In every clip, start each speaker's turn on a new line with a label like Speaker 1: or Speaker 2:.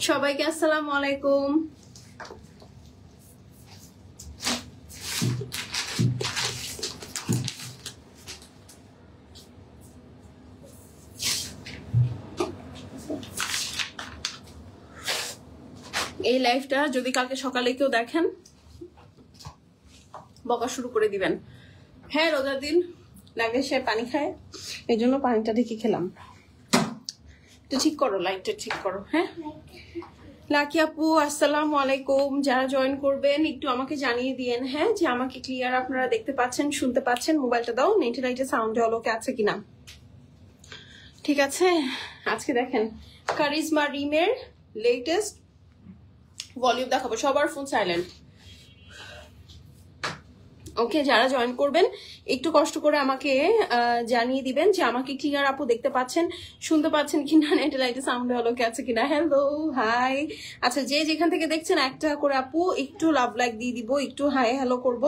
Speaker 1: সবাইকে আসসালামু আলাইকুম। এই লাইভটা যদি কালকে সকালে কেউ দেখেন বকা শুরু করে দিবেন। হ্যাঁ, রোজার দিন লাগে সে পানি খায়, এই জন্য পানিটা ঢেকে খেলাম। একটু ঠিক করো, লাইটটা ঠিক করো। হ্যাঁ, লাকি আপু আসসালামু আলাইকুম। যারা জয়েন করবেন একটু আমাকে জানিয়ে দিয়েন, হ্যাঁ, যে আমাকে ক্লিয়ার আপনারা দেখতে পাচ্ছেন, শুনতে পাচ্ছেন। মোবাইলটা দাও, নেটে লাইটে সাউন্ড অলকে আছে কিনা। ঠিক আছে, আজকে দেখেন কারিজমা রিমের লেটেস্ট ভলিউম দেখাবো। সবার ফোন সাইলেন্ট। ওকে, যারা জয়েন করবেন একটু কষ্ট করে আমাকে জানিয়ে দিবেন যে আমাকে ক্লিয়ার আপু দেখতে পাচ্ছেন, শুনতে পাচ্ছেন কিনা, নেট লাইটে সাউন্ড অলকে আছে কিনা। Hello, hi. আচ্ছা, যে যেখান থেকে দেখছেন একটা করে আপু একটু লাভ লাইক দিয়ে দিব, একটু হাই হ্যালো করব,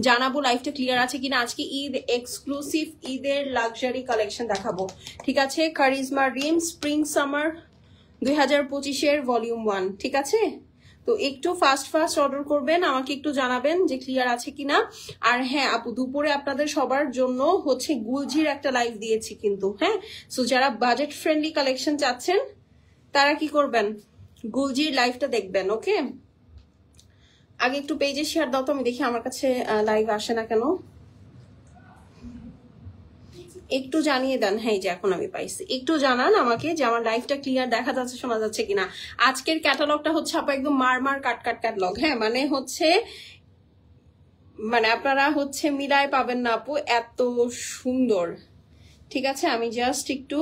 Speaker 1: জানাবো লাইভটা ক্লিয়ার আছে কিনা। আজকে ঈদ এক্সক্লুসিভ ঈদের লাক্সারি কালেকশন দেখাবো। ঠিক আছে, কারিজমা রিম স্প্রিং সামার 2025-এর ভলিউম 1। ঠিক আছে, তো একটু ফাস্ট অর্ডার করবেন, আমাকে একটু জানাবেন যে ক্লিয়ার আছে কিনা। আর হ্যাঁ আপু, দুপুরে আপনাদের সবার জন্য হচ্ছে গুলজির একটা লাইভ দিয়েছি কিন্তু। হ্যাঁ, সো যারা বাজেট ফ্রেন্ডলি কালেকশন চাচ্ছেন তারা কি করবেন, গুলজির লাইভটা দেখবেন। ওকে, আগে একটু পেজে শেয়ার দাও তো, আমি দেখি আমার কাছে লাইভ আসে না কেন, একটু জানিয়ে দেন। হ্যাঁ, যে এখন আমি পাইছি, একটু জানান আমাকে যে আমার লাইভটা ক্লিয়ার দেখা যাচ্ছে, শোনা যাচ্ছে কিনা। আজকের ক্যাটালগটা হচ্ছে আপু একদম মার কাট ক্যাটালগ। হ্যাঁ, মানে হচ্ছে আপনারা হচ্ছে মিলায় পাবেন না আপু, এত সুন্দর। ঠিক আছে, আমি জাস্ট একটু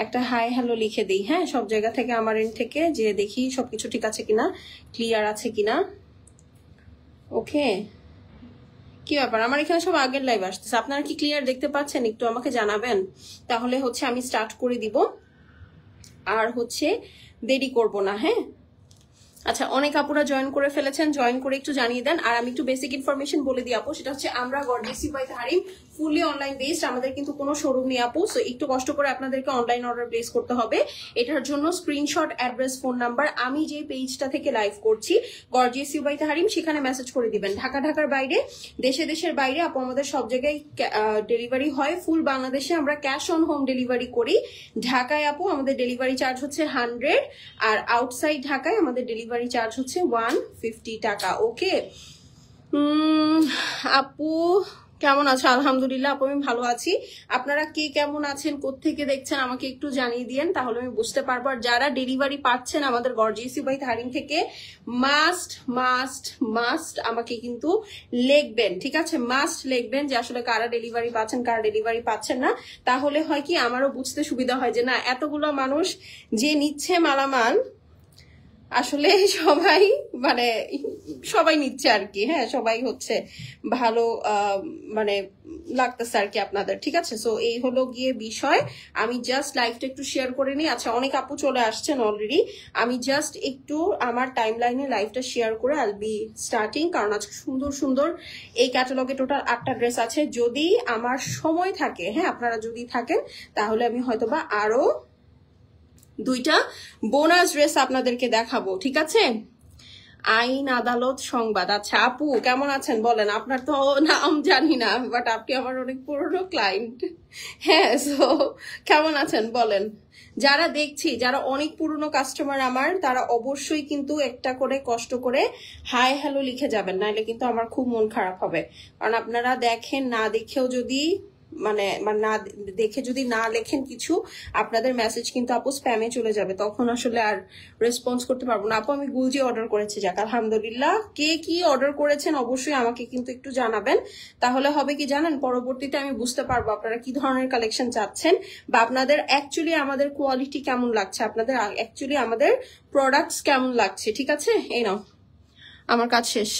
Speaker 1: একটা হাই হ্যালো লিখে দিই। হ্যাঁ, সব জায়গা থেকে আমার এন্ড থেকে যে দেখি সবকিছু ঠিক আছে কিনা, ক্লিয়ার আছে কিনা। ওকে, কি ব্যাপার, আমার এখানে সব আগের লাইভ আসতেছে, আপনারা কি ক্লিয়ার দেখতে পাচ্ছেন? একটু আমাকে জানাবেন, তাহলে হচ্ছে আমি স্টার্ট করে দিব, আর হচ্ছে দেরি করব না। হ্যাঁ, আচ্ছা, অনেক আপুরা জয়েন করে ফেলেছেন, জয়েন করে একটু জানিয়ে দেন। আর আমি একটু বেসিক ইনফরমেশন বলে দিই আপু, সেটা হচ্ছে আমরা gorgeous by Tahrim fully online based, আমাদের কিন্তু কোনো শোরুম নেই আপু। সো একটু কষ্ট করে আপনাদেরকে অনলাইন অর্ডার প্লেস করতে হবে। এটার জন্য স্ক্রিনশট, অ্যাড্রেস, ফোন নাম্বার, আমি যে পেজটা থেকে লাইভ করছি গর্জিয়াস বাই তাহরিম, সেখানে মেসেজ করে দিবেন। ঢাকার বাইরে, দেশের বাইরে আপু আমাদের সব জায়গায় ডেলিভারি হয়। ফুল বাংলাদেশে আমরা ক্যাশ অন হোম ডেলিভারি করি। ঢাকায় আপু আমাদের ডেলিভারি চার্জ হচ্ছে 100, আর আউটসাইড ঢাকায় আমাদের ডেলিভারি চার্জ হচ্ছে 150 টাকা। ওকে আপু, কেমন আছো? আলহামদুলিল্লাহ আপু, আমি ভালো আছি। আপনারা কে কেমন আছেন, কোত্থেকে দেখছেন আমাকে একটু জানিয়ে দিয়েন, তাহলে আমি বুঝতে পারবো। আর যারা ডেলিভারি পাচ্ছেন আমাদের গর্জিয়াস বাই তাহরিম থেকে, মাস্ট আমাকে কিন্তু লিখবেন। ঠিক আছে, মাস্ট লিখবেন যে আসলে কারা ডেলিভারি পাচ্ছেন, কারা ডেলিভারি পাচ্ছেন না। তাহলে হয় কি, আমারও বুঝতে সুবিধা হয় যে না, এতগুলো মানুষ যে নিচ্ছে মালামাল, আসলে সবাই নিচ্ছে আর কি। হ্যাঁ, সবাই হচ্ছে ভালো লাগতেছে আর কি আপনাদের। ঠিক আছে, সো এই হলো গিয়ে বিষয়। আমি জাস্ট লাইভটা একটু শেয়ার করে নিই। আচ্ছা, অনেক আপু চলে আসছেন অলরেডি। আমি জাস্ট একটু আমার টাইম লাইনে লাইভটা শেয়ার করে আল বি স্টার্টিং, কারণ আজকে সুন্দর এই ক্যাটালগে টোটাল 8টা ড্রেস আছে। যদি আমার সময় থাকে, হ্যাঁ আপনারা যদি থাকেন, তাহলে আমি হয়তোবা আরো 2টা বোনাস ড্রেস আপনাদেরকে দেখাবো। ঠিক আছে, আইন, আদালত, সংবাদ। আচ্ছা আপু, কেমন আছেন বলেন? আপনার তো নাম জানি না, বাট আপনি আমার অনেক পুরনো ক্লায়েন্ট। হ্যাঁ, সো কেমন আছেন বলেন? যারা দেখছি, যারা অনেক পুরনো কাস্টমার আমার, তারা অবশ্যই কিন্তু একটা করে কষ্ট করে হাই হ্যালো লিখে যাবেন, নাহলে কিন্তু আমার খুব মন খারাপ হবে। কারণ আপনারা দেখেন, না দেখেও যদি না দেখে যদি না লেখেন কিছু, আপনাদের মেসেজ কিন্তু আপু স্প্যামে চলে যাবে, তখন আসলে আর রেসপন্স করতে পারবো না। আপু, আমি গুলজি অর্ডার করেছি, যাক আলহামদুলিল্লাহ। কে কি অর্ডার করেছেন অবশ্যই আমাকে কিন্তু একটু জানাবেন, তাহলে হবে কি জানেন, পরবর্তীতে আমি বুঝতে পারবো আপনারা কি ধরনের কালেকশন চাচ্ছেন, বা আপনাদের অ্যাকচুয়ালি আমাদের কোয়ালিটি কেমন লাগছে, আপনাদের অ্যাকচুয়ালি আমাদের প্রোডাক্টস কেমন লাগছে। ঠিক আছে, এই নাও, আমার কাজ শেষ,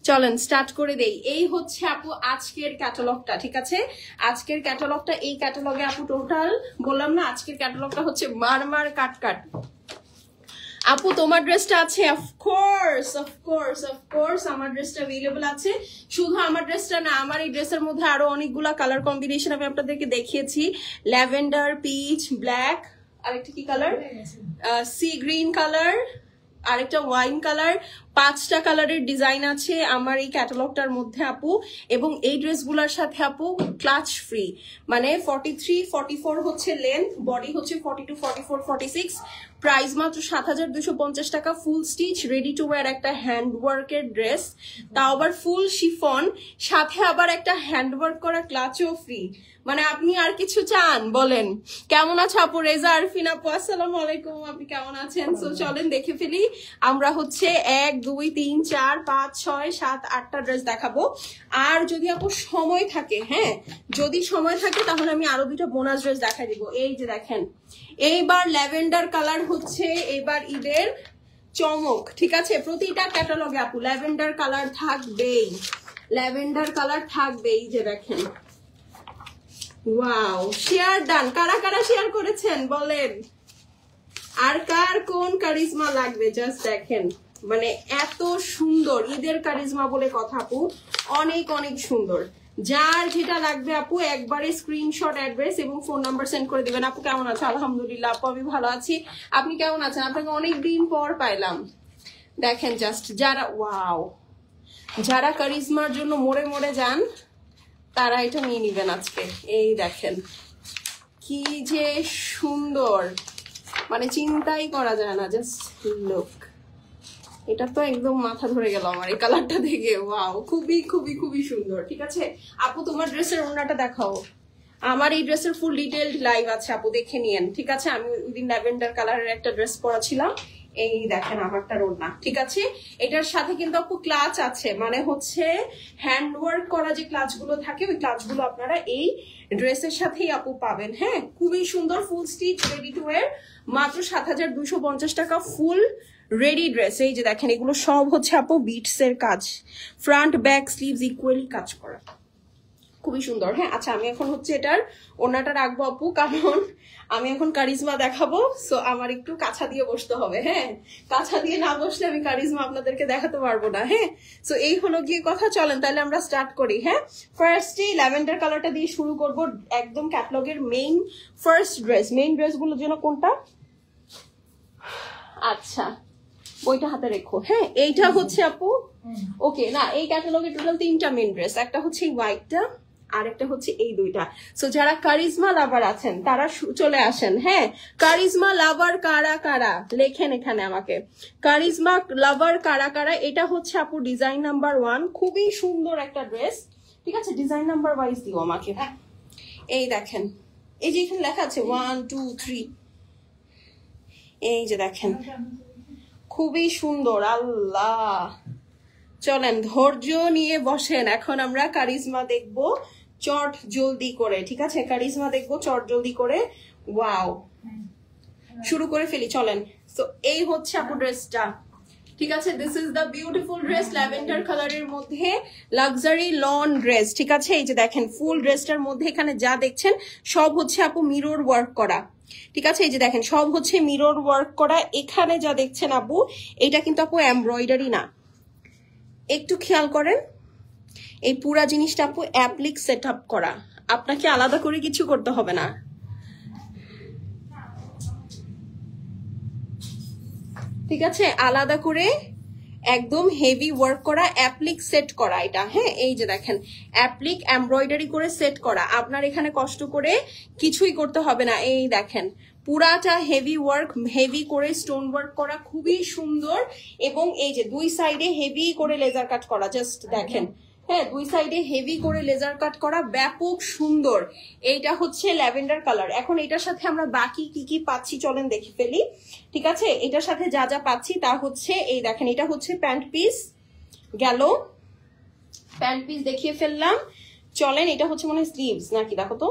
Speaker 1: চলেন স্টার্ট করে দেই। এই হচ্ছে আপু আজকের ক্যাটালগটা। ঠিক আছে, আজকের ক্যাটালগটা, এই ক্যাটালগে আপু টোটাল বললাম না, আজকের ক্যাটালগটা হচ্ছে মার কাট। আপু, তোমার ড্রেসটা আছে? অফকোর্স আমার ড্রেসটা अवेलेबल আছে। শুধু আমার ড্রেসটা না, আমার এই ড্রেসের মধ্যে আরো অনেকগুলা কালার কম্বিনেশন আমি আপনাদেরকে দেখিয়েছি। ল্যাভেন্ডার, পিচ, ব্ল্যাক, আরেকটা কি কালার, সি গ্রিন কালার, আরেকটা ওয়াইন কালার, 5টা কালারের ডিজাইন আছে আমার এই ক্যাটালগটার মধ্যে আপু। এবং এই ড্রেসগুলোর সাথে আপু ক্লাচ ফ্রি, মানে 43, 44 হচ্ছে লেন্থ, বডি হচ্ছে 42, 44, 46, প্রাইস মাত্র 7250 টাকা। ফুল স্টিচ রেডি টু ওয়্যার একটা হ্যান্ডওয়ার্কের ড্রেস, তাও আবার ফুল শিফন, সাথে আবার একটা হ্যান্ডওয়ার্ক করা ক্লাচও ফ্রি। মানে আপনি আর কিছু চান বলেন? কেমন আছে আপু? রেজা আরফিন আপু আসসালামু আলাইকুম, আপনি কেমন আছেন? সো চলেন দেখে ফেলি। আমরা হচ্ছে 1, 2, 3, 4, 5, 6, 7, 8টা ড্রেস দেখাবো। আর যদি আপু সময় থাকে, হ্যাঁ যদি সময় থাকে তাহলে আমি আরো 2টা বোনাস ড্রেস দেখাই দিব। এই যে দেখেন, এইবার ল্যাভেন্ডার কালার হচ্ছে এবার ঈদের চমক, ঠিক আছে? প্রতিটা ক্যাটালগে আপু ল্যাভেন্ডার কালার থাকবেই, ল্যাভেন্ডার কালার থাকবেই। যে দেখেন, ওয়াও, শেয়ার ডান। কারা কারা শেয়ার করেছেন বলেন? আর কার কোন কারিজমা লাগবে জাস্ট দেখেন, মানে এত সুন্দর ঈদের কারিজমা বলে কথা আপু, অনেক অনেক সুন্দর। যার যেটা লাগবে আপু একবারে স্ক্রিনশট, অ্যাড্রেস এবং ফোন নাম্বার সেন্ড করে দিবেন। আপু কেমন আছে? আলহামদুলিল্লাহ আপু আমি ভালো আছি, আপনি কেমন আছেন? আপনাকে অনেকদিন পর পাইলাম। দেখেন জাস্ট, যারা ওয়াও, যারা কারিজমার জন্য মোড়ে মোড়ে যান তারা এটা নিয়ে নিবেন আজকে। এই দেখেন কি যে সুন্দর, মানে চিন্তাই করা যায় না। জাস্ট লুক, এটা তো একদম মাথা ধরে গেল আমার এই কালারটা দেখে। ওয়াও, খুবই খুবই খুবই সুন্দর। ঠিক আছে আপু, তোমার ড্রেসের ওড়নাটা দেখাও। আমার এই ড্রেসের ফুল ডিটেইলড লাইভ আছে আপু, দেখে নিয়েন। ঠিক আছে, আমি ওই দিন ল্যাভেন্ডার কালারের একটা ড্রেস পরাছিলাম। এই দেখেন আমারটার ওড়না, ঠিক আছে? এটার সাথে কিন্তু আপু ক্লাচ আছে, মানে হচ্ছে হ্যান্ডওয়ার্ক করা যে ক্লাচ গুলো থাকে, ওই ক্লাচ গুলো আপনারা এই ড্রেসের সাথেই আপু পাবেন। হ্যাঁ, খুবই সুন্দর, ফুল স্টিচ রেডি টু ওয়্যার, মাত্র 7250 টাকা ফুল রেডি ড্রেস। এই যে দেখেন, এগুলো সব হচ্ছে আপু বিটস এর কাজ, ফ্রন্ট ব্যাক স্লিভস ইকুয়ালি কাজ করা, খুবই সুন্দর। হ্যাঁ আচ্ছা, আমি এখন হচ্ছে এটার ওড়নাটা রাখবো আপু, কারণ আমি এখন কারিজমা দেখাবো। সো আমার একটু কাছা দিয়ে বসতে হবে। হ্যাঁ, কাছা দিয়ে না বসলে আমি কারিজমা আপনাদেরকে দেখাতে পারবো না। হ্যাঁ, সো এই হলো গিয়ে কথা। চলেন তাহলে আমরা স্টার্ট করি। হ্যাঁ, ফার্স্টে ল্যাভেন্ডার কালারটা দিয়ে শুরু করব, একদম ক্যাটালগের মেইন ফার্স্ট ড্রেস। মেইন ড্রেসগুলোর জন্য কোনটা? আচ্ছা, বইটা হাতে রেখো। হ্যাঁ, এইটা হচ্ছে আপু, ওকে না, এই ক্যাটালগে টোটাল 3টা মেইন ড্রেস, একটা হচ্ছে এই হোয়াইটটা, আরেকটা হচ্ছে এই 2টা। সো যারা কারিজমা লাভার আছেন তারা চলে আসেন। হ্যাঁ, কারিজমা লাভার কারা কারা লেখেন এখানে আমাকে, কারিজমা লাভার কারা কারা। এটা হচ্ছে আপু ডিজাইন নাম্বার 1, খুবই সুন্দর একটা ড্রেস। ঠিক আছে, ডিজাইন নাম্বার ওয়াইজ দিও আমাকে। এই দেখেন, এই যে এখানে লেখা আছে 1, 2, 3, এই যে দেখেন খুবই সুন্দর। আল্লাহ, চলেন ধৈর্য নিয়ে বসেন, এখন আমরা কারিজমা দেখবো চট জলদি করে। ঠিক আছে, কারিজমা দেখবো চট জলদি করে। ওয়াও, শুরু করে ফেলি চলেন। তো এই হচ্ছে আপু ড্রেসটা। ঠিক আছে, this is the beautiful dress, lavender কালারের মধ্যে লাক্সারি লন ড্রেস। ঠিক আছে, এই যে দেখেন ফুল ড্রেসটার মধ্যে এখানে যা দেখছেন সব হচ্ছে আপু মিরর ওয়ার্ক করা। ঠিক আছে, এই যে দেখেন সব হচ্ছে মিরর ওয়ার্ক করা। এখানে যা দেখছেন আপু, এটা কিন্তু আপু এমব্রয়ডারি না, একটু খেয়াল করেন। এই পুরা জিনিসটা আপু অ্যাপ্লিক সেট আপ করা, আপনাকে আলাদা করে কিছু করতে হবে না। ঠিক আছে, আলাদা করে একদম হেভি ওয়ার্ক করা, অ্যাপ্লিক সেট করা এটা। হ্যাঁ, এই যে দেখেন অ্যাপ্লিক এমব্রয়ডারি করে সেট করা, আপনার এখানে কষ্ট করে কিছুই করতে হবে না। এই দেখেন পুরাটা হেভি ওয়ার্ক, হেভি করে স্টোন ওয়ার্ক করা, খুবই সুন্দর। এবং এই যে 2 সাইডে হেভি করে লেজার কাট করা, জাস্ট দেখেন। হ্যাঁ, 2 সাইডে হেভি করে লেজার কাট করা, ব্যাপক সুন্দর। এইটা হচ্ছে ল্যাভেন্ডার কালার। এখন এটার সাথে আমরা বাকি কি কি পাচ্ছি চলেন দেখে ফেলি। ঠিক আছে, এটার সাথে যা যা পাচ্ছি তা হচ্ছে এই দেখেন, এটা হচ্ছে প্যান্ট পিস গেল, প্যান্ট পিস দেখিয়ে ফেললাম। চলেন, এটা হচ্ছে মনে হয় স্লিভস নাকি, দেখো তো।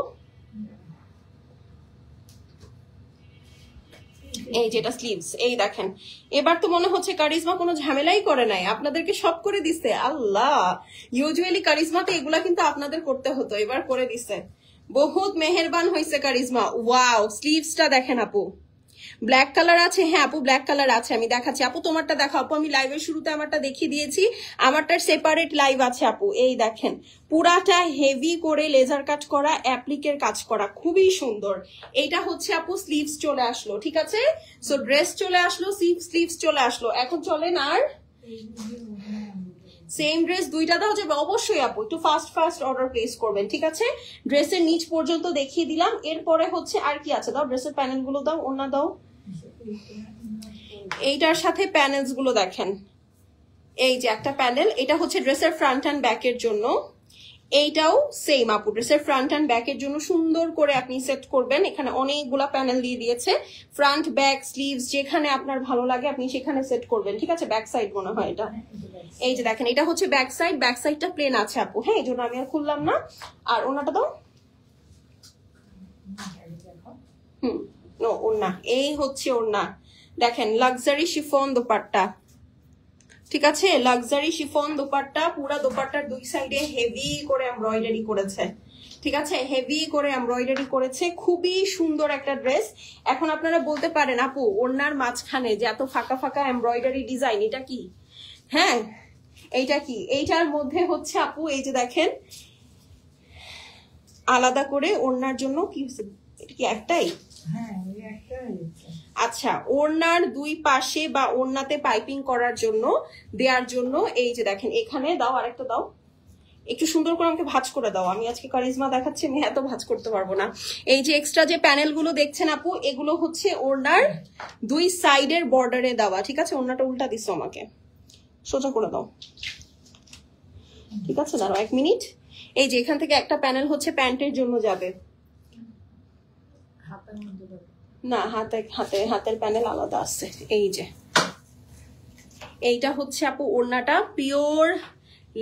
Speaker 1: এই যেটা স্লিভস, এই দেখেন। এবার তো মনে হচ্ছে কারিজমা কোনো ঝামেলাই করে নাই, আপনাদেরকে সব করে দিছে। আল্লাহ, ইউজুয়ালি কারিজমাতে এগুলা কিন্তু আপনাদের করতে হতো, এবার করে দিছে। বহুত মেহেরবান হয়েছে কারিজমা। ওয়াও, স্লিভসটা দেখেন আপু, ব্ল্যাক কালার আছে? হ্যাঁ আপু ব্ল্যাক কালার আছে, আমি দেখাচ্ছি। আপু তোমারটা দেখো আপু, আমি লাইভের শুরুতে আমারটা দেখিয়ে দিয়েছি, আমারটার সেপারেট লাইভ আছে আপু। এই দেখেন পুরাটা হেভি করে লেজার কাট করা, অ্যাপ্লিকের কাজ করা, খুবই সুন্দর। এইটা হচ্ছে আপু স্লিভস চলে আসলো, ঠিক আছে? সো ড্রেস চলে আসলো, স্লিভস চলে আসলো। এখন চলেন আর সেম ড্রেস দুইটা দেওয়া যাবে অবশ্যই আপু, একটু ফাস্ট অর্ডার প্লেস করবেন, ঠিক আছে? ড্রেসের নিচ পর্যন্ত দেখিয়ে দিলাম। এরপরে হচ্ছে আর কি আছে, দাও ড্রেসের প্যানেল গুলো দাও, ওনা দাও। এইটার সাথে প্যানেলস গুলো দেখেন, এই যে একটা প্যানেল, এটা হচ্ছে ড্রেসের ফ্রন্ট অ্যান্ড ব্যাকের জন্য। এইটাও সেম আপু, ড্রেসের ফ্রন্ট অ্যান্ড ব্যাকের জন্য সুন্দর করে আপনি সেট করবেন। এখানে অনেকগুলা প্যানেল দিয়ে দিয়েছে, ফ্রন্ট ব্যাক স্লিভস যেখানে আপনার ভালো লাগে আপনি সেখানে সেট করবেন, ঠিক আছে? ব্যাক সাইড মনে হয় এটা, এই যে দেখেন এটা হচ্ছে ব্যাক সাইডটা প্লেন আছে আপু, হ্যাঁ এই জন্য আমি আর খুললাম না। আর ওনাটা দাও, নো ওনা, এই হচ্ছে ওনা, দেখেন লাক্সারি শিফন দোপাট্টা, ঠিক আছে? লাক্সারি শিফন দোপাট্টা, পুরা দোপাট্টার দুই সাইডে হেভি করে এমব্রয়ডারি করেছে, ঠিক আছে? হেভি করে এমব্রয়ডারি করেছে, খুবই সুন্দর একটা ড্রেস। এখন আপনারা বলতে পারেন আপু ওড়নার মাঝখানে যে এত ফাঁকা ফাঁকা এমব্রয়ডারি ডিজাইন, এটা কি? হ্যাঁ এইটা কি? এইটার মধ্যে হচ্ছে আপু এই যে দেখেন আলাদা করে ওড়নার জন্য কি হচ্ছে, এটা কি একটাই? আচ্ছা, ওড়নার দুই পাশে বা ওড়নাতে পাইপিং করার জন্য দেওয়ার জন্য এই যে দেখেন এখানে দাও, আরেকটা দাও, একটু সুন্দর করে আমাকে ভাঁজ করে দাও। আমি আজকে কারিজমা দেখাচ্ছি, আমি এত ভাঁজ করতে পারবো না। এই যে এক্সট্রা যে প্যানেল গুলো দেখছেন আপু, এগুলো হচ্ছে ওড়নার দুই সাইডের বর্ডারে দেওয়া, ঠিক আছে? ওড়নাটা উল্টা দিছো আমাকে, সোজা করে দাও, ঠিক আছে? দাঁড়াও 1 মিনিট। এই যে এখান থেকে একটা প্যানেল হচ্ছে প্যান্টের জন্য যাবে, না হাতের প্যানেল আলাদা আছে। এই যে এইটা হচ্ছে আপু ওড়নাটা পিওর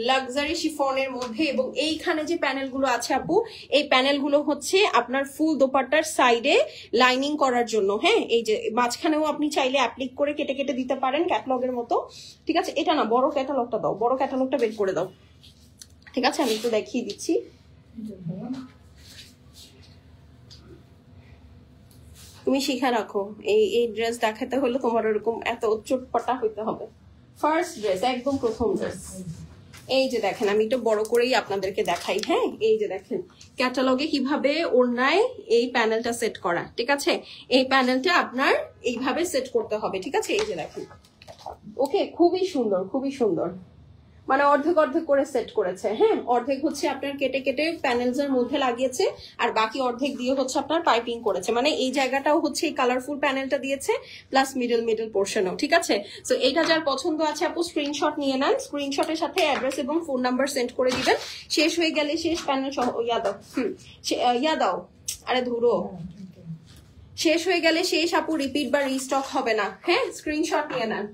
Speaker 1: লাক্সারি শিফনের মধ্যে, এবং এইখানে যে প্যানেল গুলো আছে আপু, এই প্যানেল গুলো হচ্ছে আপনার ফুল দোপাট্টার সাইডে লাইনিং করার জন্য, হ্যাঁ? এই যে মাঝখানেও আপনি চাইলে অ্যাপ্লিক করে কেটে কেটে দিতে পারেন ক্যাটালগের মতো, ঠিক আছে? এটা না, বড় ক্যাটালগটা দাও, বড় ক্যাটালগটা বের করে দাও, ঠিক আছে? আমি একটু দেখিয়ে দিচ্ছি। তুমি শিখে রাখো, এই ড্রেস দেখাতে হলে তোমার ওরকম এত চটপটা হইতে হবে। ফার্স্ট ড্রেস, একদম প্রথম ড্রেস। এই যে দেখেন আমি একটু বড় করেই আপনাদেরকে দেখাই, হ্যাঁ? এই যে দেখেন ক্যাটালগে কিভাবে ওড়নায় এই প্যানেলটা সেট করা, ঠিক আছে? এই প্যানেলটা আপনার এইভাবে সেট করতে হবে, ঠিক আছে? এই যে দেখেন, ওকে, খুবই সুন্দর, খুবই সুন্দর, মানে অর্ধেক অর্ধেক করে সেট করেছে, হ্যাঁ? অর্ধেক হচ্ছে আপনার কেটে কেটে প্যানেলস এর মধ্যে লাগিয়েছে, আর বাকি অর্ধেক দিয়ে হচ্ছে আপনার পাইপিং করেছে, মানে এই জায়গাটাও হচ্ছে এই কালারফুল প্যানেলটা দিয়েছে, প্লাস মিডল পোর্শনও, ঠিক আছে? সো এইটা যার পছন্দ আছে আপু স্ক্রিনশট নিয়ে নেন, স্ক্রিনশটের সাথে অ্যাড্রেস এবং ফোন নাম্বার সেন্ড করে দিবেন। শেষ হয়ে গেলে শেষ প্যানেল সহ ইয়া দাও, আরে ধরো, শেষ হয়ে গেলে শেষ আপু, রিপিট বা রিস্টক হবে না, হ্যাঁ? স্ক্রিনশট নিয়ে নেন।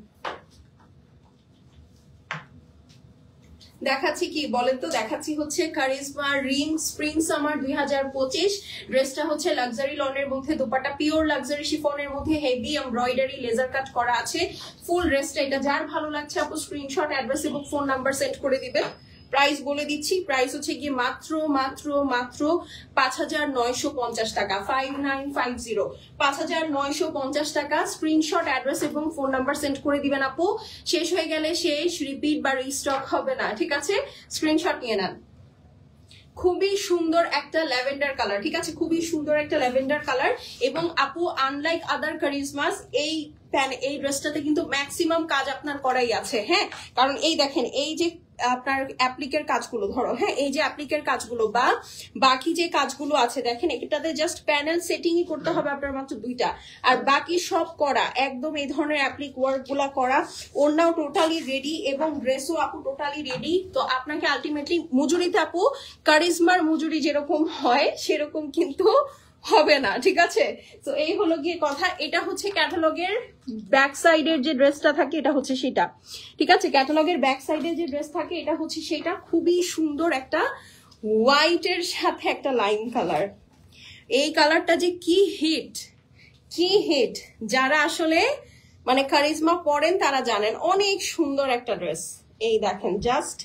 Speaker 1: দেখাচ্ছি কি বলেন তো, দেখাচ্ছি হচ্ছে কারিজমা রিং স্প্রিং সামার 2025। ড্রেসটা হচ্ছে লাক্সারি লনের মধ্যে, দোপাট্টা পিওর লাক্সারি শিফনের মধ্যে, হেভি এমব্রয়ডারি লেজার কাট করা আছে ফুল ড্রেসটা। এটা যার ভালো লাগছে আপু স্ক্রিনশট, অ্যাড্রেস এবং ফোন নাম্বার সেন্ড করে দিবেন। প্রাইস বলে দিচ্ছি, প্রাইস হচ্ছে গিয়ে মাত্র 5,950 টাকা, 5950, 5,950 টাকা। স্ক্রিনশট, অ্যাড্রেস এবং ফোন নাম্বার সেন্ড করে দিবেন আপু। শেষ হয়ে গেলে শেষ, রিপিট বা রিস্টক হবে না, ঠিক আছে? স্ক্রিনশট নিয়ে নেন। খুবই সুন্দর একটা ল্যাভেন্ডার কালার, ঠিক আছে? খুবই সুন্দর একটা ল্যাভেন্ডার কালার। এবং আপু আনলাইক আদার কারিজমাস, এই ড্রেসটাতে কিন্তু ম্যাক্সিমাম কাজ আপনার করাই আছে, হ্যাঁ? কারণ এই দেখেন এই যে আপনার অ্যাপ্লিকের কাজগুলো, ধরো হ্যাঁ, এই যে অ্যাপ্লিকের কাজগুলো বা বাকি যে কাজগুলো আছে দেখেন, এটাতে জাস্ট প্যানেল সেটিংই করতে হবে আপনার মাত্র 2টা, আর বাকি সব করা একদম এই ধরনের অ্যাপ্লিক ওয়ার্ক গুলা করা। ওড়নাও টোটালি রেডি এবং ড্রেসও আপু টোটালি রেডি। তো আপনাকে আলটিমেটলি মজুরিতে আপু কারিজমার মজুরি যেরকম হয় সেরকম কিন্তু হবে না, ঠিক আছে? তো এই হলো গিয়ে কথা। এটা হচ্ছে ক্যাটালগের ব্যাক সাইডের যে ড্রেসটা থাকে, এটা হচ্ছে সেটা, ঠিক আছে? ক্যাটালগের ব্যাক সাইডের যে ড্রেস থাকে এটা হচ্ছে সেটা, খুবই সুন্দর একটা হোয়াইটের সাথে একটা লাইন কালার। এই কালারটা যে কি হিট, যারা আসলে মানে কারিজমা পরেন তারা জানেন, অনেক সুন্দর একটা ড্রেস। এই দেখেন জাস্ট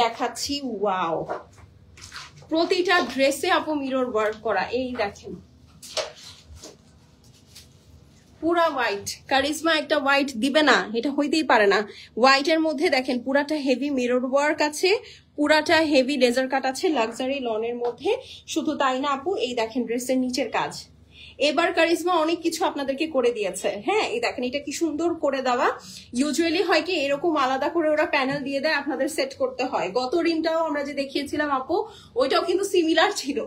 Speaker 1: দেখাচ্ছি, ওয়াও, প্রতিটা ড্রেসে আপু মিরর ওয়ার্ক করা। এই দেখেন পুরা হোয়াইট, কারিজমা একটা হোয়াইট দিবে না, এটা হইতেই পারে না। হোয়াইটের মধ্যে দেখেন পুরাটা হেভি মিরর ওয়ার্ক আছে, পুরাটা হেভি লেজার কাট আছে লাক্সারি লনের মধ্যে। শুধু তাই না আপু, এই দেখেন ড্রেসের নিচের কাজ। এবার কারিজমা অনেক কিছু আপনাদেরকে করে দিয়েছে। হ্যাঁ, এই দেখেন এটা কি সুন্দর করে দেওয়া। ইউজুয়ালি হয় কি এরকম আলাদা করে ওরা প্যানেল দিয়ে দেয়, আপনাদের সেট করতে হয়। গত রিমটাও আমরা যে দেখিয়েছিলাম আপু, ওইটাও কিন্তু সিমিলার ছিল।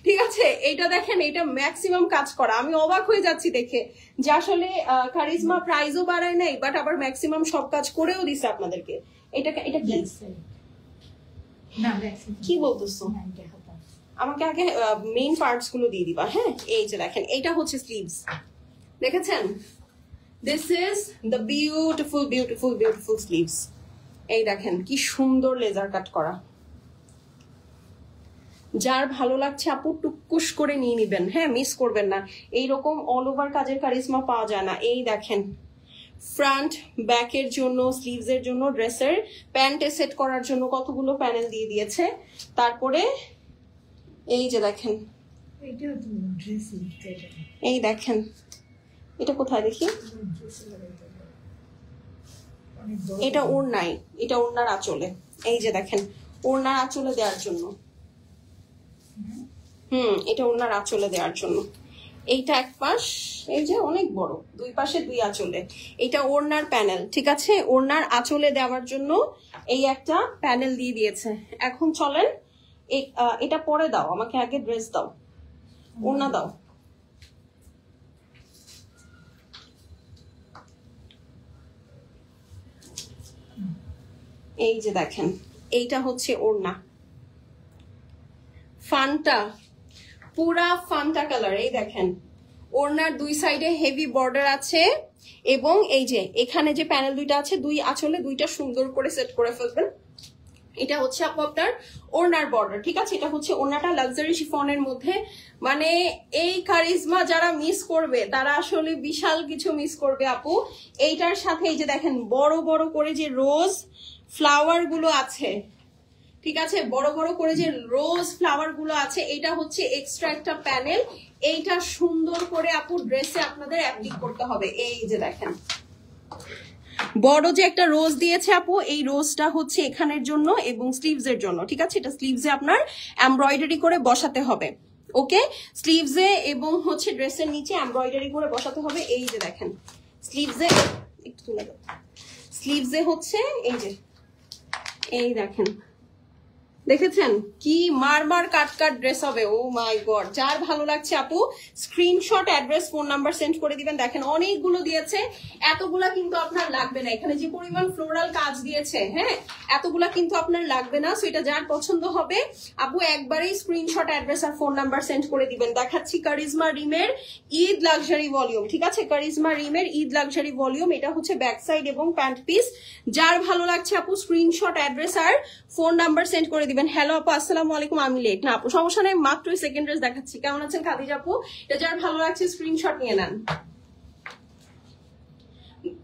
Speaker 1: ঠিক আছে, এটা দেখেন, এটা ম্যাক্সিমাম কাজ করা। আমি অবাক হয়ে যাচ্ছি দেখে যে আসলে কারিজমা প্রাইসও বাড়ায় নাই, বাট আবার ম্যাক্সিমাম সব কাজ করেও দিছে আপনাদেরকে। এটা এটা কি কি বলতেছো? আমাকে আগে মেইন পার্টস গুলো দিয়ে দিবা। হ্যাঁ, এই যে দেখেন এটা হচ্ছে স্লিভস, দেখেছেন? This is the beautiful beautiful beautiful sleeves. এই দেখেন কি সুন্দর লেজার কাট করা। যার ভালো লাগছে আপু টুকুস করে নিয়ে নিবেন। হ্যাঁ, মিস করবেন না। এইরকম অল ওভার কাজের কারিজমা পাওয়া যায় না। এই দেখেন ফ্রন্ট ব্যাকের জন্য, স্লিভস এর জন্য, ড্রেসের প্যান্টে সেট করার জন্য কতগুলো প্যানেল দিয়ে দিয়েছে। তারপরে এই যে দেখেন, এই দেখেন এটা কোথায় দেখি, এটা ওড়নায়, এটা ওড়নার আঁচলে। এই যে দেখেন ওড়নার আঁচলে দেওয়ার জন্য। এটা ওড়নার আঁচলে দেওয়ার জন্য। এইটা এক পাশ, এই যে অনেক বড়, দুই পাশে দুই আঁচলে। এটা ওড়নার প্যানেল, ঠিক আছে? ওড়নার আঁচলে দেওয়ার জন্য এই একটা প্যানেল দিয়ে দিয়েছে। এখন চলেন এটা পরে দাও, আমাকে আগে ড্রেস দাও, ওড়না দাও। এই যে দেখেন এইটা হচ্ছে ওড়না, ফান্টা, পুরা ফান্টা কালার। এই দেখেন ওড়নার দুই সাইডে হেভি বর্ডার আছে, এবং এই যে এখানে যে প্যানেল দুইটা আছে, দুই আঁচলে দুইটা সুন্দর করে সেট করে ফেলবেন। এটা হচ্ছে আপু আপনার ওড়নার বর্ডার, ঠিক আছে? এটা হচ্ছে ওড়নাটা লাক্সারি শিফনের মধ্যে। মানে এই কারিজমা যারা মিস করবে তারা আসলে বিশাল কিছু মিস করবে আপু। এইটার সাথে এই যে দেখেন বড় বড় করে যে রোজ ফ্লাওয়ার গুলো আছে, ঠিক আছে? বড় বড় করে যে রোজ ফ্লাওয়ার গুলো আছে, এটা হচ্ছে এক্সট্রা একটা প্যানেল। এইটা সুন্দর করে আপু ড্রেসে আপনাদের অ্যাপ্লিক করতে হবে। এই যে দেখেন বড় যে একটা রোজ দিয়েছে আপু, এই রোজটা হচ্ছে এখানের জন্য এবং স্লিভস এর জন্য, ঠিক আছে? এটা স্লিভসে আপনার এমব্রয়ডারি করে বসাতে হবে। ওকে, স্লিভসে এবং হচ্ছে ড্রেসের নিচে এমব্রয়ডারি করে বসাতে হবে। এই যে দেখেন স্লিভসে, একটু তুলে দাও, স্লিভসে হচ্ছে এই যে, এই দেখেন, দেখেছেন কি মারমার কাট কাট ড্রেস হবে। ও মাই গড, যার ভালো লাগছে আপু screenshot, address, phone number send করে দিবেন। দেখেন অনেকগুলো দিয়েছে, এতগুলা কিন্তু আপনার লাগবে না। এখানে যে পরিমাণ ফ্লোরাল কাজ দিয়েছে, হ্যাঁ, এতগুলা কিন্তু আপনার লাগবে না। সো এটা যার পছন্দ হবে আপু একবারেই স্ক্রিনশট, অ্যাড্রেস আর ফোন নাম্বার সেন্ড করে দিবেন। দেখাচ্ছি কারিজমা রিমের ঈদ লাক্সারি ভলিউম, ঠিক আছে? কারিজমা রিমের ঈদ লাক্সারি ভলিউম, এটা হচ্ছে ব্যাক সাইড এবং প্যান্ট পিস। যার ভালো লাগছে আপু স্ক্রিনশট, অ্যাড্রেস আর ফোন নাম্বার সেন্ড করে দিবেন। হ্যালো আপু, আসসালামু আলাইকুম, আমি লেট না আপু, সমস্যা নেই, মাত্রই সেকেন্ড ড্রেস দেখাচ্ছি। কেমন আছেন খাদিজা আপু? এটা যার ভালো লাগছে স্ক্রিনশট নিয়ে নেন।